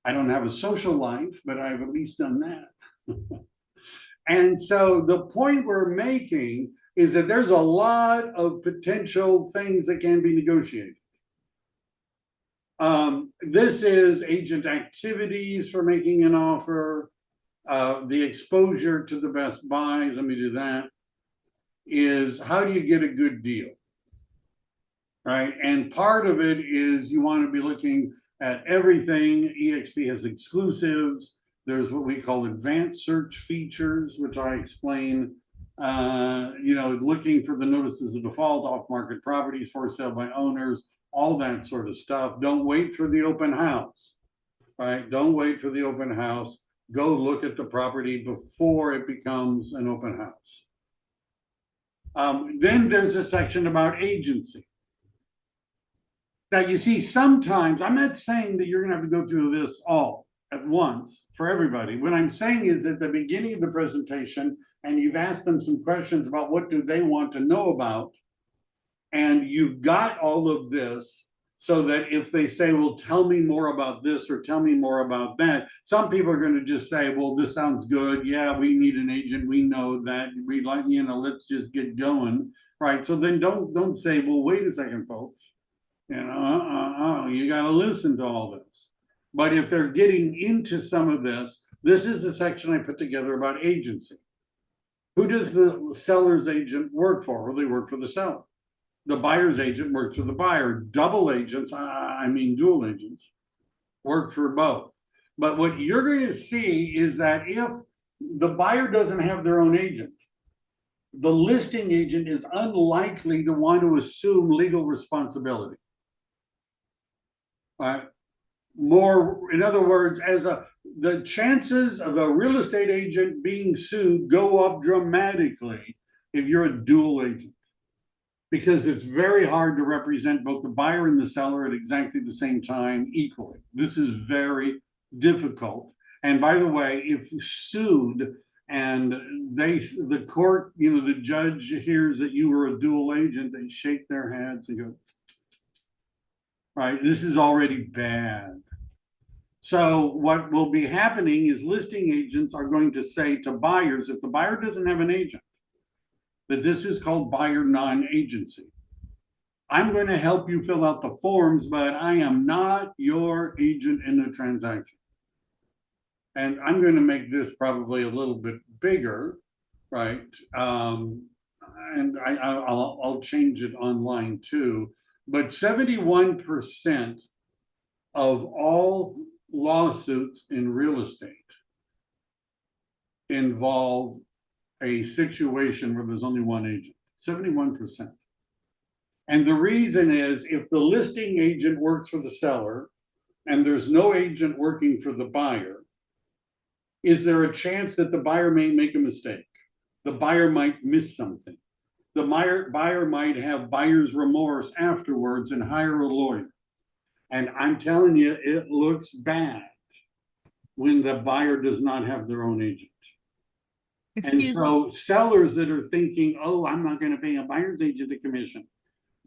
S1: I don't have a social life, but I've at least done that. And so the point we're making is that there's a lot of potential things that can be negotiated. This is agent activities for making an offer, the exposure to the best buys. Let me do that. Is how do you get a good deal? Right. And part of it is you want to be looking at everything. EXP has exclusives. There's what we call advanced search features, which I explain. Looking for the notices of default, off-market properties for sale by owners, all that sort of stuff. Don't wait for the open house, right? Don't wait for the open house. Go look at the property before it becomes an open house. Then there's a section about agency. Now, you see, sometimes, I'm not saying that you're going to have to go through this all at once for everybody. What I'm saying is at the beginning of the presentation, and you've asked them some questions about what do they want to know about, and you've got all of this so that if they say, well, tell me more about this or tell me more about that, some people are going to just say, well, this sounds good. Yeah, we need an agent. We know that. We like, let's just get going. Right. So then don't say, well, wait a second, folks. You got to listen to all this. But if they're getting into some of this, this is the section I put together about agency. Who does the seller's agent work for? Well, they work for the seller. The buyer's agent works for the buyer. Dual agents work for both. But what you're going to see is that if the buyer doesn't have their own agent, the listing agent is unlikely to want to assume legal responsibility. In other words, the chances of a real estate agent being sued go up dramatically if you're a dual agent, because it's very hard to represent both the buyer and the seller at exactly the same time equally. This is very difficult. And by the way, if sued and the court, the judge hears that you were a dual agent, they shake their heads and go, right, this is already bad. So what will be happening is listing agents are going to say to buyers, if the buyer doesn't have an agent, that this is called buyer non-agency. I'm going to help you fill out the forms, but I am not your agent in the transaction. And I'm going to make this probably a little bit bigger, right? And I'll change it online too. But 71% of all lawsuits in real estate involve a situation where there's only one agent, 71%. And the reason is if the listing agent works for the seller and there's no agent working for the buyer, is there a chance that the buyer may make a mistake? The buyer might miss something. The buyer might have buyer's remorse afterwards and hire a lawyer. And I'm telling you, it looks bad when the buyer does not have their own agent. And so sellers that are thinking, oh, I'm not going to pay a buyer's agent a commission,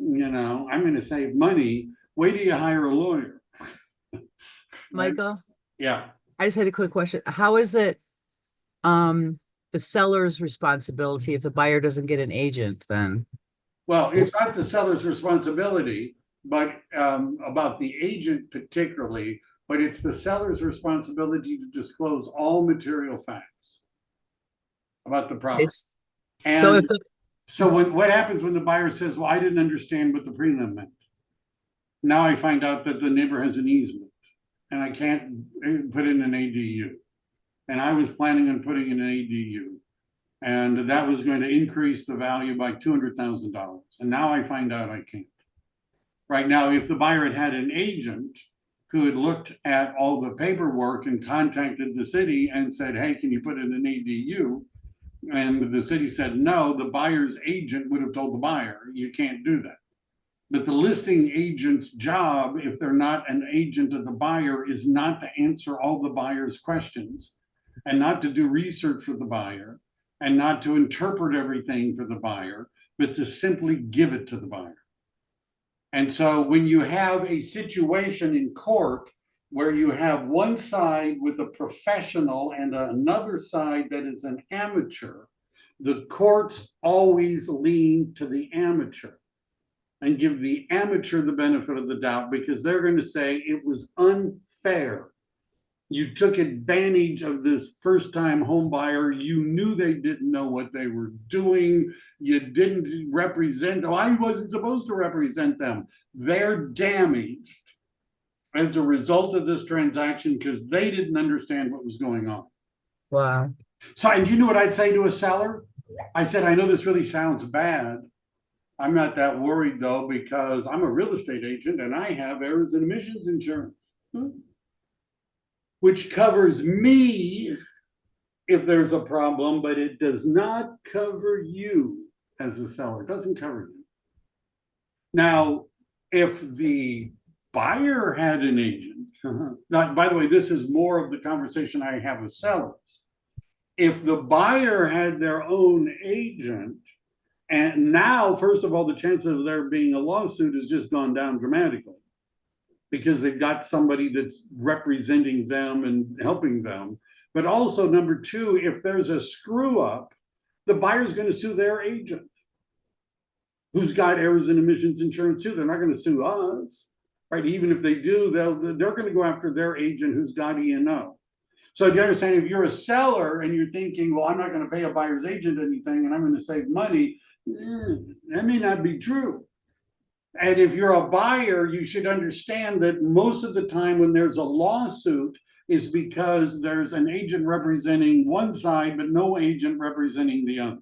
S1: I'm going to save money. Wait till you hire a lawyer.
S3: Michael,
S1: Yeah.
S3: I just had a quick question. How is it the seller's responsibility if the buyer doesn't get an agent then?
S1: Well, it's not the seller's responsibility, but about the agent particularly, but it's the seller's responsibility to disclose all material facts about the property.
S3: So if
S1: what happens when the buyer says, well, I didn't understand what the prelim meant. Now I find out that the neighbor has an easement and I can't put in an ADU. And I was planning on putting in an ADU. And that was going to increase the value by $200,000. And now I find out I can't. Right now, if the buyer had had an agent who had looked at all the paperwork and contacted the city and said, hey, can you put in an ADU? And the city said, no, the buyer's agent would have told the buyer, you can't do that. But the listing agent's job, if they're not an agent of the buyer, is not to answer all the buyer's questions and not to do research for the buyer and not to interpret everything for the buyer, but to simply give it to the buyer. And so when you have a situation in court where you have one side with a professional and another side that is an amateur, the courts always lean to the amateur and give the amateur the benefit of the doubt because they're going to say it was unfair. You took advantage of this first-time home buyer. You knew they didn't know what they were doing. You didn't represent them. I wasn't supposed to represent them. They're damaged as a result of this transaction because they didn't understand what was going on.
S3: wow.
S1: So, and you know what I'd say to a seller? I said, I know this really sounds bad. I'm not that worried though, because I'm a real estate agent and I have errors and emissions insurance, which covers me if there's a problem, but it does not cover you as a seller. It doesn't cover you. Now, if the buyer had an agent, now, by the way, this is more of the conversation I have with sellers. If the buyer had their own agent, and now, first of all, the chances of there being a lawsuit has just gone down dramatically because they've got somebody that's representing them and helping them. But also, number two, if there's a screw up, the buyer's going to sue their agent, who's got errors and emissions insurance too. They're not going to sue us, right? Even if they do, they're going to go after their agent who's got E&O. So do you understand, if you're a seller and you're thinking, well, I'm not going to pay a buyer's agent anything and I'm going to save money, that may not be true. And if you're a buyer, you should understand that most of the time when there's a lawsuit is because there's an agent representing one side, but no agent representing the other.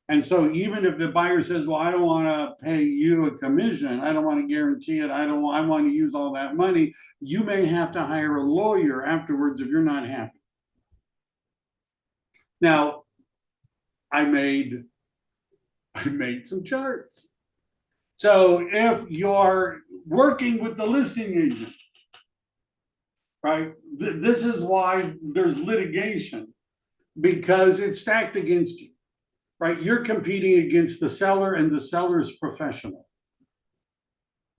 S1: And so even if the buyer says, well, I don't want to pay you a commission, I don't want to guarantee it, I want to use all that money, you may have to hire a lawyer afterwards if you're not happy. Now, I made some charts. So if you're working with the listing agent, right, this is why there's litigation, because it's stacked against you. Right, you're competing against the seller and the seller's professional.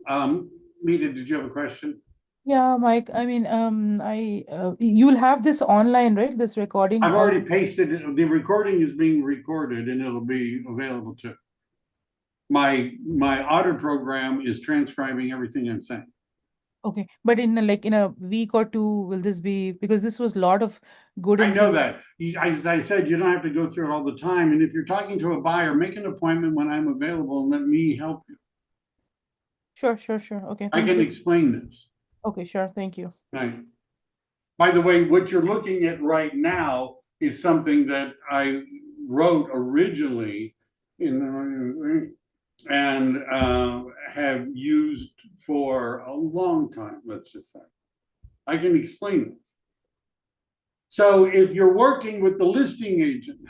S1: Mita, did you have a question?
S4: Yeah, Mike, I mean, you'll have this online, right? This recording.
S1: I've already pasted it. The recording is being recorded and it'll be available too. My auto program is transcribing everything I'm saying.
S4: Okay, but in a week or two, will this be, because this was a lot of good
S1: I know
S4: information.
S1: that. As I said, you don't have to go through it all the time. And if you're talking to a buyer, make an appointment when I'm available and let me help you.
S4: Sure. Okay,
S1: I
S4: thank
S1: can
S4: you.
S1: explain this.
S4: Okay, sure, thank you.
S1: Right. By the way, what you're looking at right now is something that I wrote originally in and have used for a long time, let's just say. I can explain this. So if you're working with the listing agent,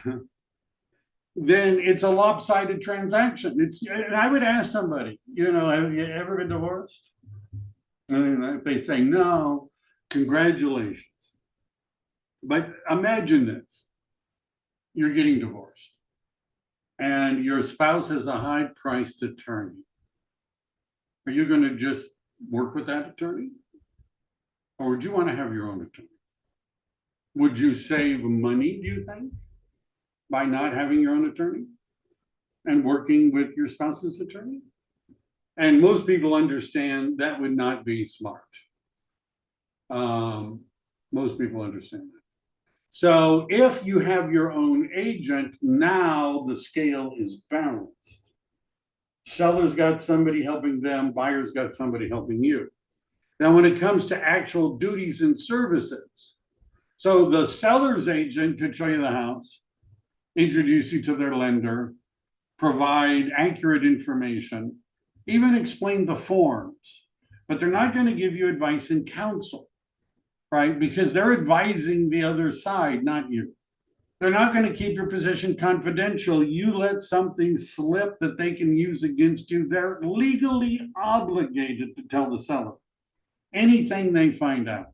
S1: then it's a lopsided transaction. And I would ask somebody, have you ever been divorced? And if they say no, congratulations. But imagine this. You're getting divorced and your spouse has a high-priced attorney. Are you going to just work with that attorney? Or would you want to have your own attorney? Would you save money, do you think, by not having your own attorney and working with your spouse's attorney? And most people understand that would not be smart. Most people understand that. So if you have your own agent, now the scale is balanced. Seller's got somebody helping them, buyer's got somebody helping you. Now, when it comes to actual duties and services, so the seller's agent could show you the house, introduce you to their lender, provide accurate information, even explain the forms, but they're not going to give you advice and counsel, right? Because they're advising the other side, not you. They're not going to keep your position confidential. You let something slip that they can use against you, they're legally obligated to tell the seller anything they find out.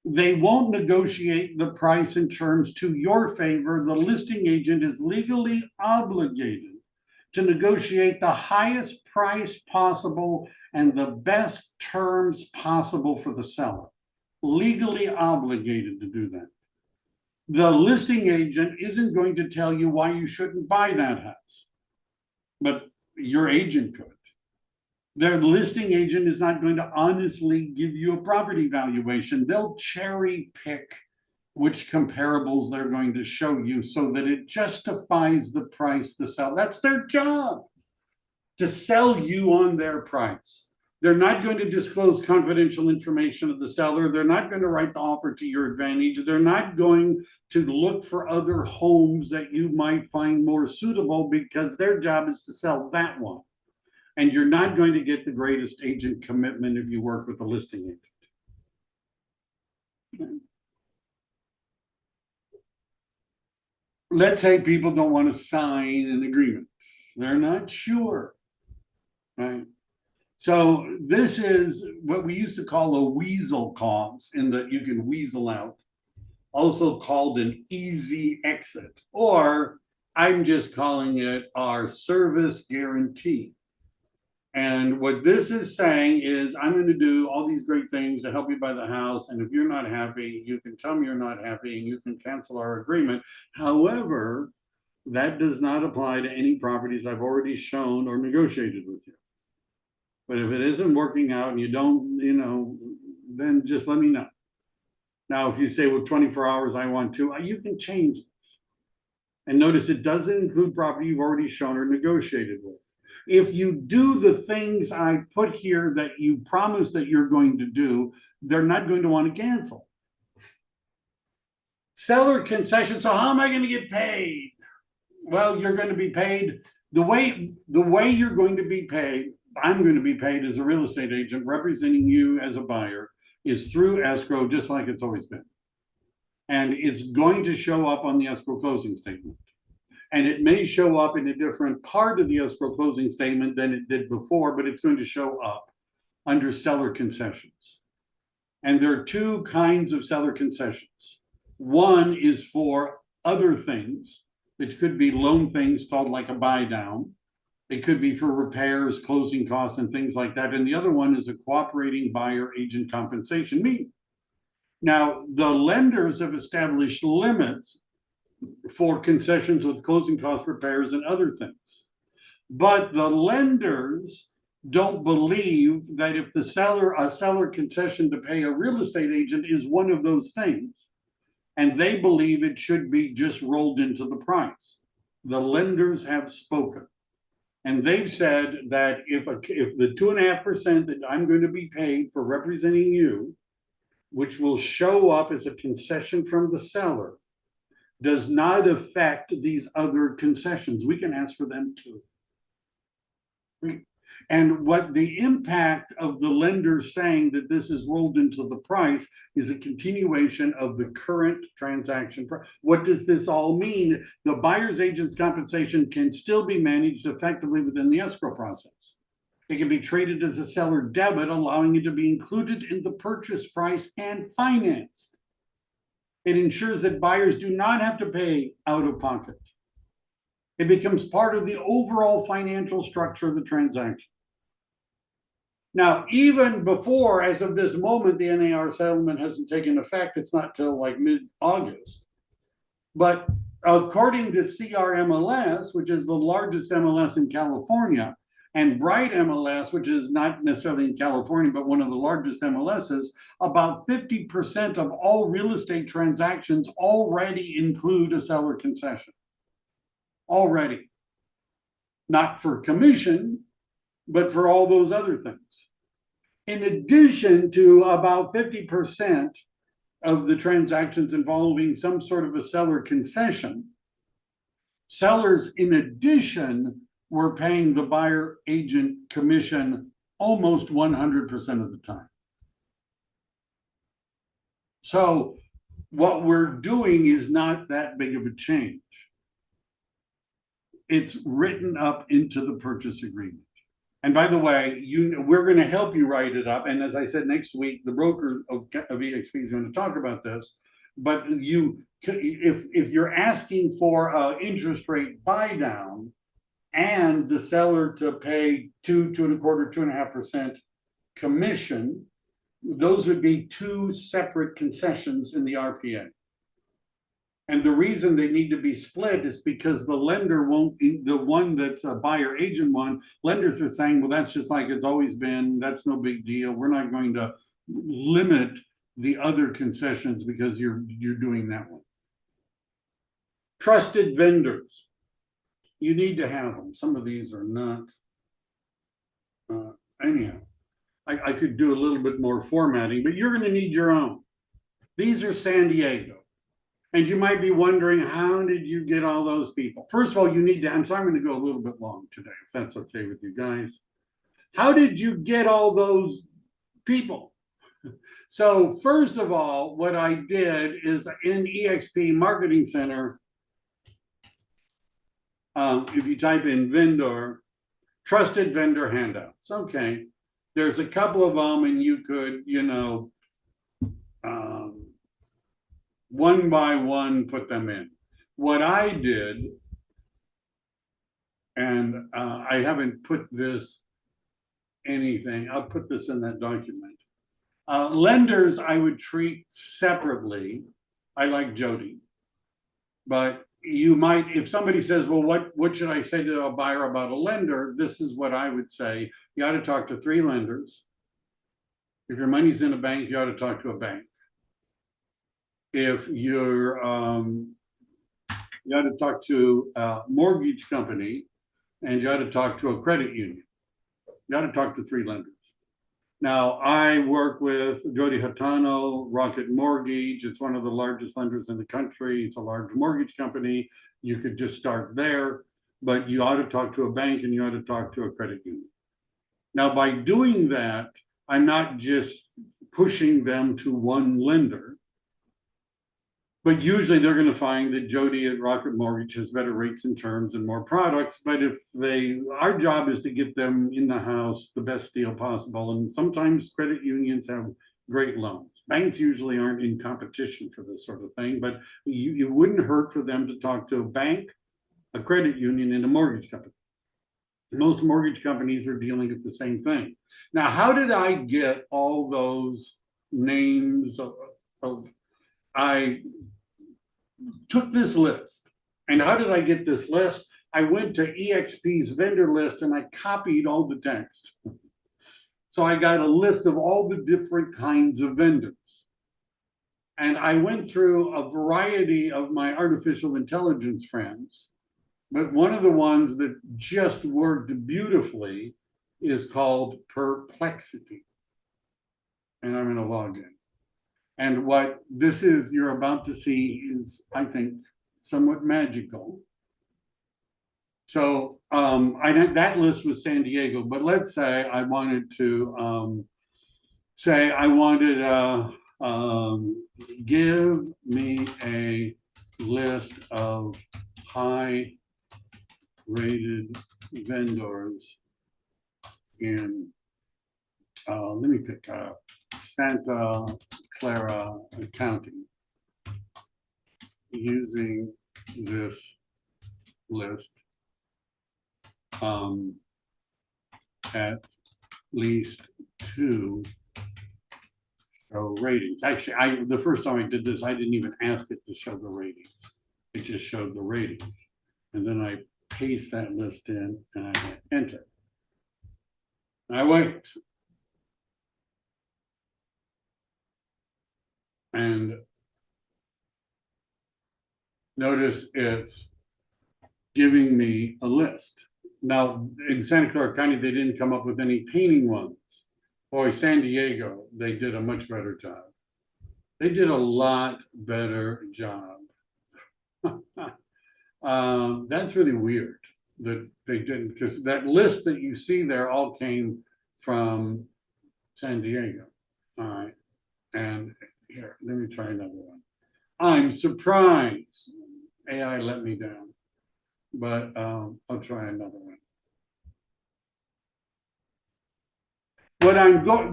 S1: They won't negotiate the price and terms to your favor. The listing agent is legally obligated to negotiate the highest price possible and the best terms possible for the seller. Legally obligated to do that. The listing agent isn't going to tell you why you shouldn't buy that house, but your agent could. Their listing agent is not going to honestly give you a property valuation. They'll cherry pick which comparables they're going to show you so that it justifies the price to sell. That's their job, to sell you on their price. They're not going to disclose confidential information of the seller. They're not going to write the offer to your advantage. They're not going to look for other homes that you might find more suitable because their job is to sell that one. And you're not going to get the greatest agent commitment if you work with a listing agent. Okay. Let's say people don't want to sign an agreement. They're not sure, right? So this is what we used to call a weasel clause, in that you can weasel out, also called an easy exit, or I'm just calling it our service guarantee. And what this is saying is, I'm going to do all these great things to help you buy the house. And if you're not happy, you can tell me you're not happy and you can cancel our agreement. However, that does not apply to any properties I've already shown or negotiated with you. But if it isn't working out and you don't, then just let me know. Now, if you say, well, 24 hours, I want to, you can change this. And notice it doesn't include property you've already shown or negotiated with. If you do the things I put here that you promise that you're going to do, they're not going to want to cancel. Seller concession. So how am I going to get paid? Well, you're going to be paid the way you're going to be paid. I'm going to be paid as a real estate agent representing you as a buyer is through escrow, just like it's always been. And it's going to show up on the escrow closing statement. And it may show up in a different part of the escrow closing statement than it did before, but it's going to show up under seller concessions. And there are two kinds of seller concessions. One is for other things, which could be loan things called like a buy down. It could be for repairs, closing costs, and things like that. And the other one is a cooperating buyer agent compensation meeting. Now, the lenders have established limits for concessions with closing cost repairs and other things. But the lenders don't believe that if a seller concession to pay a real estate agent is one of those things, and they believe it should be just rolled into the price. The lenders have spoken. And they've said that if the 2.5% that I'm going to be paid for representing you, which will show up as a concession from the seller, does not affect these other concessions. We can ask for them too. And what the impact of the lender saying that this is rolled into the price is a continuation of the current transaction. What does this all mean? The buyer's agent's compensation can still be managed effectively within the escrow process. It can be treated as a seller debit, allowing it to be included in the purchase price and financed. It ensures that buyers do not have to pay out of pocket. It becomes part of the overall financial structure of the transaction. Now, even before, as of this moment, the NAR settlement hasn't taken effect. It's not till like mid-August. But according to CRMLS, which is the largest MLS in California, and Bright MLS, which is not necessarily in California, but one of the largest MLSs, about 50% of all real estate transactions already include a seller concession. Already. Not for commission, but for all those other things. In addition to about 50% of the transactions involving some sort of a seller concession, sellers, in addition, were paying the buyer agent commission almost 100% of the time. So what we're doing is not that big of a change. It's written up into the purchase agreement. And by the way, we're going to help you write it up. And as I said, next week, the broker of EXP is going to talk about this. But if you're asking for an interest rate buy down and the seller to pay 2.25%, 2.5% commission, those would be two separate concessions in the RPA. And the reason they need to be split is because the lender won't, the one that's a buyer agent one, lenders are saying, well, that's just like it's always been. That's no big deal. We're not going to limit the other concessions because you're doing that one. Trusted vendors. You need to have them. Some of these are not. Anyhow, I could do a little bit more formatting, but you're going to need your own. These are San Diego. And you might be wondering, how did you get all those people? First of all, you need to, I'm going to go a little bit long today, if that's okay with you guys. How did you get all those people? So first of all, what I did is in EXP Marketing Center, if you type in vendor, trusted vendor handouts, okay. There's a couple of them and you could, one by one, put them in. What I did, and I haven't put this anything, I'll put this in that document. Lenders, I would treat separately. I like Jody, but you might, if somebody says, well, what should I say to a buyer about a lender? This is what I would say. You ought to talk to 3 lenders. If your money's in a bank, you ought to talk to a bank. If you're, you ought to talk to a mortgage company, and you ought to talk to a credit union. You ought to talk to 3 lenders. Now, I work with Jody Hatano, Rocket Mortgage. It's one of the largest lenders in the country. It's a large mortgage company. You could just start there, but you ought to talk to a bank and you ought to talk to a credit union. Now, by doing that, I'm not just pushing them to one lender. But usually they're going to find that Jody at Rocket Mortgage has better rates and terms and more products. But if our job is to get them in the house the best deal possible. And sometimes credit unions have great loans. Banks usually aren't in competition for this sort of thing, but you wouldn't hurt for them to talk to a bank, a credit union, and a mortgage company. Most mortgage companies are dealing with the same thing. Now, how did I get all those names I took this list. And how did I get this list? I went to EXP's vendor list and I copied all the text. So I got a list of all the different kinds of vendors. And I went through a variety of my artificial intelligence friends. But one of the ones that just worked beautifully is called Perplexity. And I'm going to log in. And what this is you're about to see is, I think, somewhat magical. So that list was San Diego, but let's say I wanted to give me a list of high rated vendors in let me pick Santa Clara County using this list at least 2 show ratings. Actually, the first time I did this, I didn't even ask it to show the ratings. It just showed the ratings. And then I paste that list in and I hit enter. I wait. And notice it's giving me a list. Now, in Santa Clara County, they didn't come up with any painting ones. Boy, San Diego, they did a much better job. They did a lot better job. That's really weird that they didn't, because that list that you see there all came from San Diego. All right. And here, let me try another one. I'm surprised AI let me down, but I'll try another one.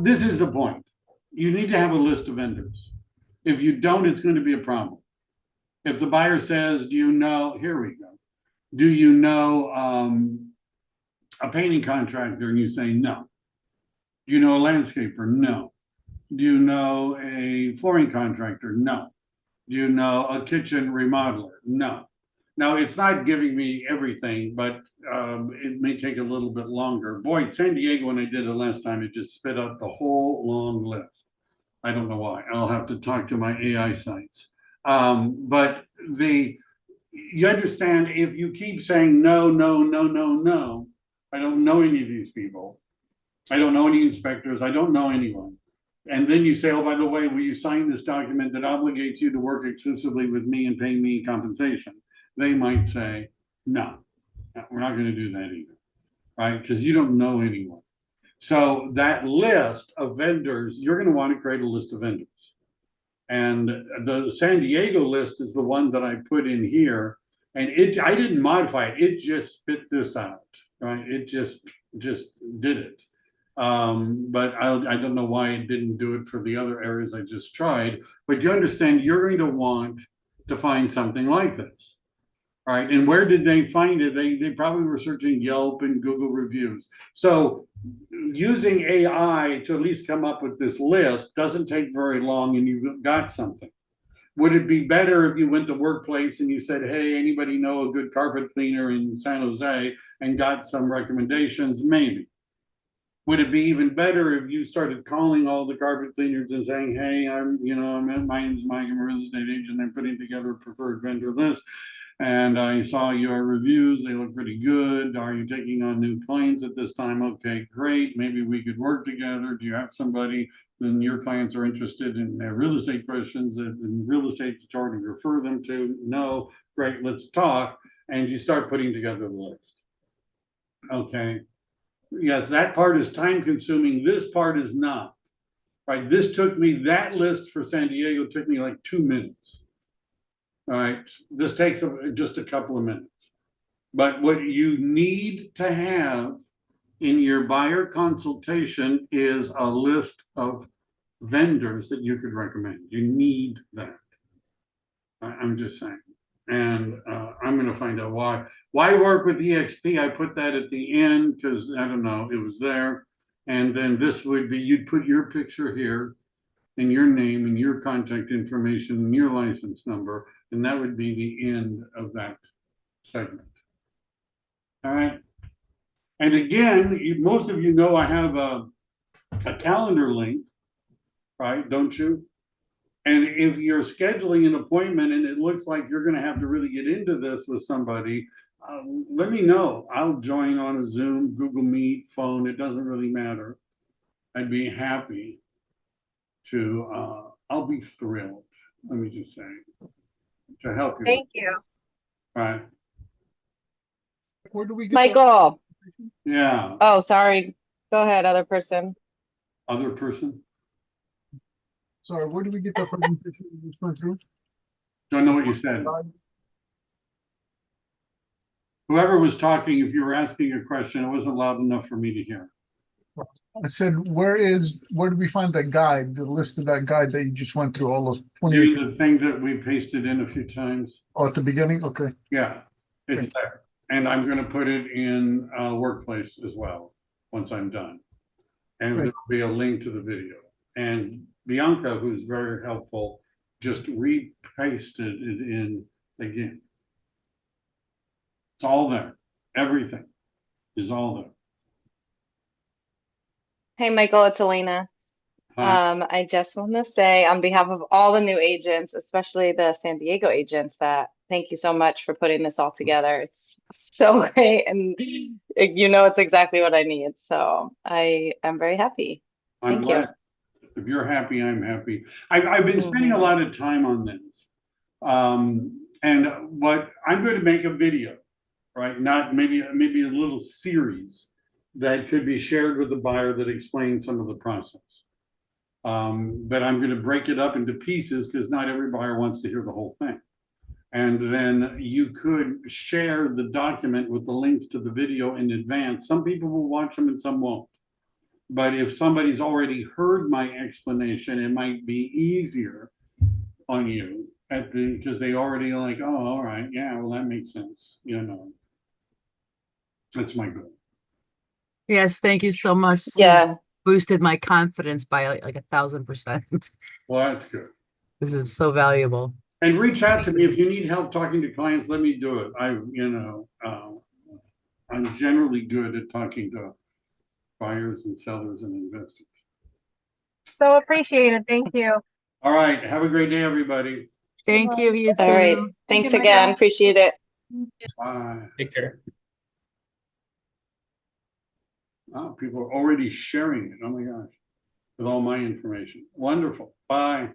S1: This is the point. You need to have a list of vendors. If you don't, it's going to be a problem. If the buyer says, do you know, here we go. Do you know a painting contractor? And you say, no. Do you know a landscaper? No. Do you know a flooring contractor? No. Do you know a kitchen remodeler? No. Now, it's not giving me everything, but it may take a little bit longer. Boy, San Diego, when I did it last time, it just spit out the whole long list. I don't know why. I'll have to talk to my AI sites. But you understand, if you keep saying no, no, no, no, no, I don't know any of these people. I don't know any inspectors. I don't know anyone. And then you say, oh, by the way, will you sign this document that obligates you to work exclusively with me and pay me compensation? They might say, no, we're not going to do that either, right? Because you don't know anyone. So that list of vendors, you're going to want to create a list of vendors. And the San Diego list is the one that I put in here. And I didn't modify it. It just spit this out, right? It just did it. But I don't know why it didn't do it for the other areas I just tried. But you understand, you're going to want to find something like this. All right. And where did they find it? They probably were searching Yelp and Google reviews. So using AI to at least come up with this list doesn't take very long, and you've got something. Would it be better if you went to Workplace and you said, hey, anybody know a good carpet cleaner in San Jose, and got some recommendations? Maybe. Would it be even better if you started calling all the carpet cleaners and saying, hey, my name's Mike, I'm a real estate agent, I'm putting together a preferred vendor list, and I saw your reviews, they look pretty good. Are you taking on new clients at this time? Okay, great. Maybe we could work together. Do you have somebody then your clients are interested in their real estate questions that the real estate attorney refer them to? No, great, let's talk. And you start putting together the list. Okay. Yes, that part is time consuming. This part is not. Right. That list for San Diego took me like 2 minutes. All right. This takes just a couple of minutes. But what you need to have in your buyer consultation is a list of vendors that you could recommend. You need that. I'm just saying. And I'm going to find out why. Why work with EXP? I put that at the end because I don't know, it was there. And then this would be, you'd put your picture here and your name and your contact information and your license number, and that would be the end of that segment. All right. And again, most of you know I have a calendar link, right? Don't you? And if you're scheduling an appointment and it looks like you're going to have to really get into this with somebody, let me know. I'll join on a Zoom, Google Meet, phone. It doesn't really matter. I'd be happy to, I'll be thrilled, let me just say, to help you.
S2: Thank you.
S1: Right,
S5: Where do we get?
S2: Michael,
S1: yeah,
S2: oh, sorry. Go ahead, other person.
S1: other person,
S5: Sorry, where do we get that presentation you just went through?
S1: don't know what you said. Whoever was talking, if you were asking a question, it wasn't loud enough for me to hear.
S5: I said, where do we find that guide, the list of that guide that you just went through, all those
S1: You
S5: 28
S1: mean the thing that we pasted in a few times?
S5: oh, at the beginning? Okay.
S1: Yeah, it's
S5: Great.
S1: there. And I'm gonna put it in Workplace as well, once I'm done. And
S5: Great.
S1: there'll be a link to the video. And Bianca, who's very helpful, just repasted it in again. It's all there. Everything is all there.
S2: Hey, Michael, it's Elena.
S1: Hi.
S2: I just want to say on behalf of all the new agents, especially the San Diego agents, that thank you so much for putting this all together. It's so great, and you know it's exactly what I need. So I am very happy.
S1: I'm
S2: Thank you.
S1: glad. If you're happy, I'm happy. I've been spending a lot of time on this. And what I'm going to make a video, right? Not maybe a little series that could be shared with the buyer that explains some of the process. But I'm going to break it up into pieces because not every buyer wants to hear the whole thing. And then you could share the document with the links to the video in advance. Some people will watch them and some won't. But if somebody's already heard my explanation, it might be easier on you because they already like, oh, all right, yeah, well, that makes sense. You know, that's my goal.
S3: Yes, thank you so much. This
S2: Yeah.
S3: has boosted my confidence by like 1,000%.
S1: Well, that's good.
S3: This is so valuable.
S1: And reach out to me if you need help talking to clients. Let me do it. I'm generally good at talking to buyers and sellers and investors.
S6: So appreciated. Thank you.
S1: All right. Have a great day, everybody.
S3: Thank you, you
S2: All right.
S3: too.
S6: Thank
S2: Thanks
S6: you,
S2: again.
S6: Michael.
S2: Appreciate it.
S1: Bye.
S7: Take care.
S1: Oh, people are already sharing it. Oh my gosh. With all my information. Wonderful. Bye.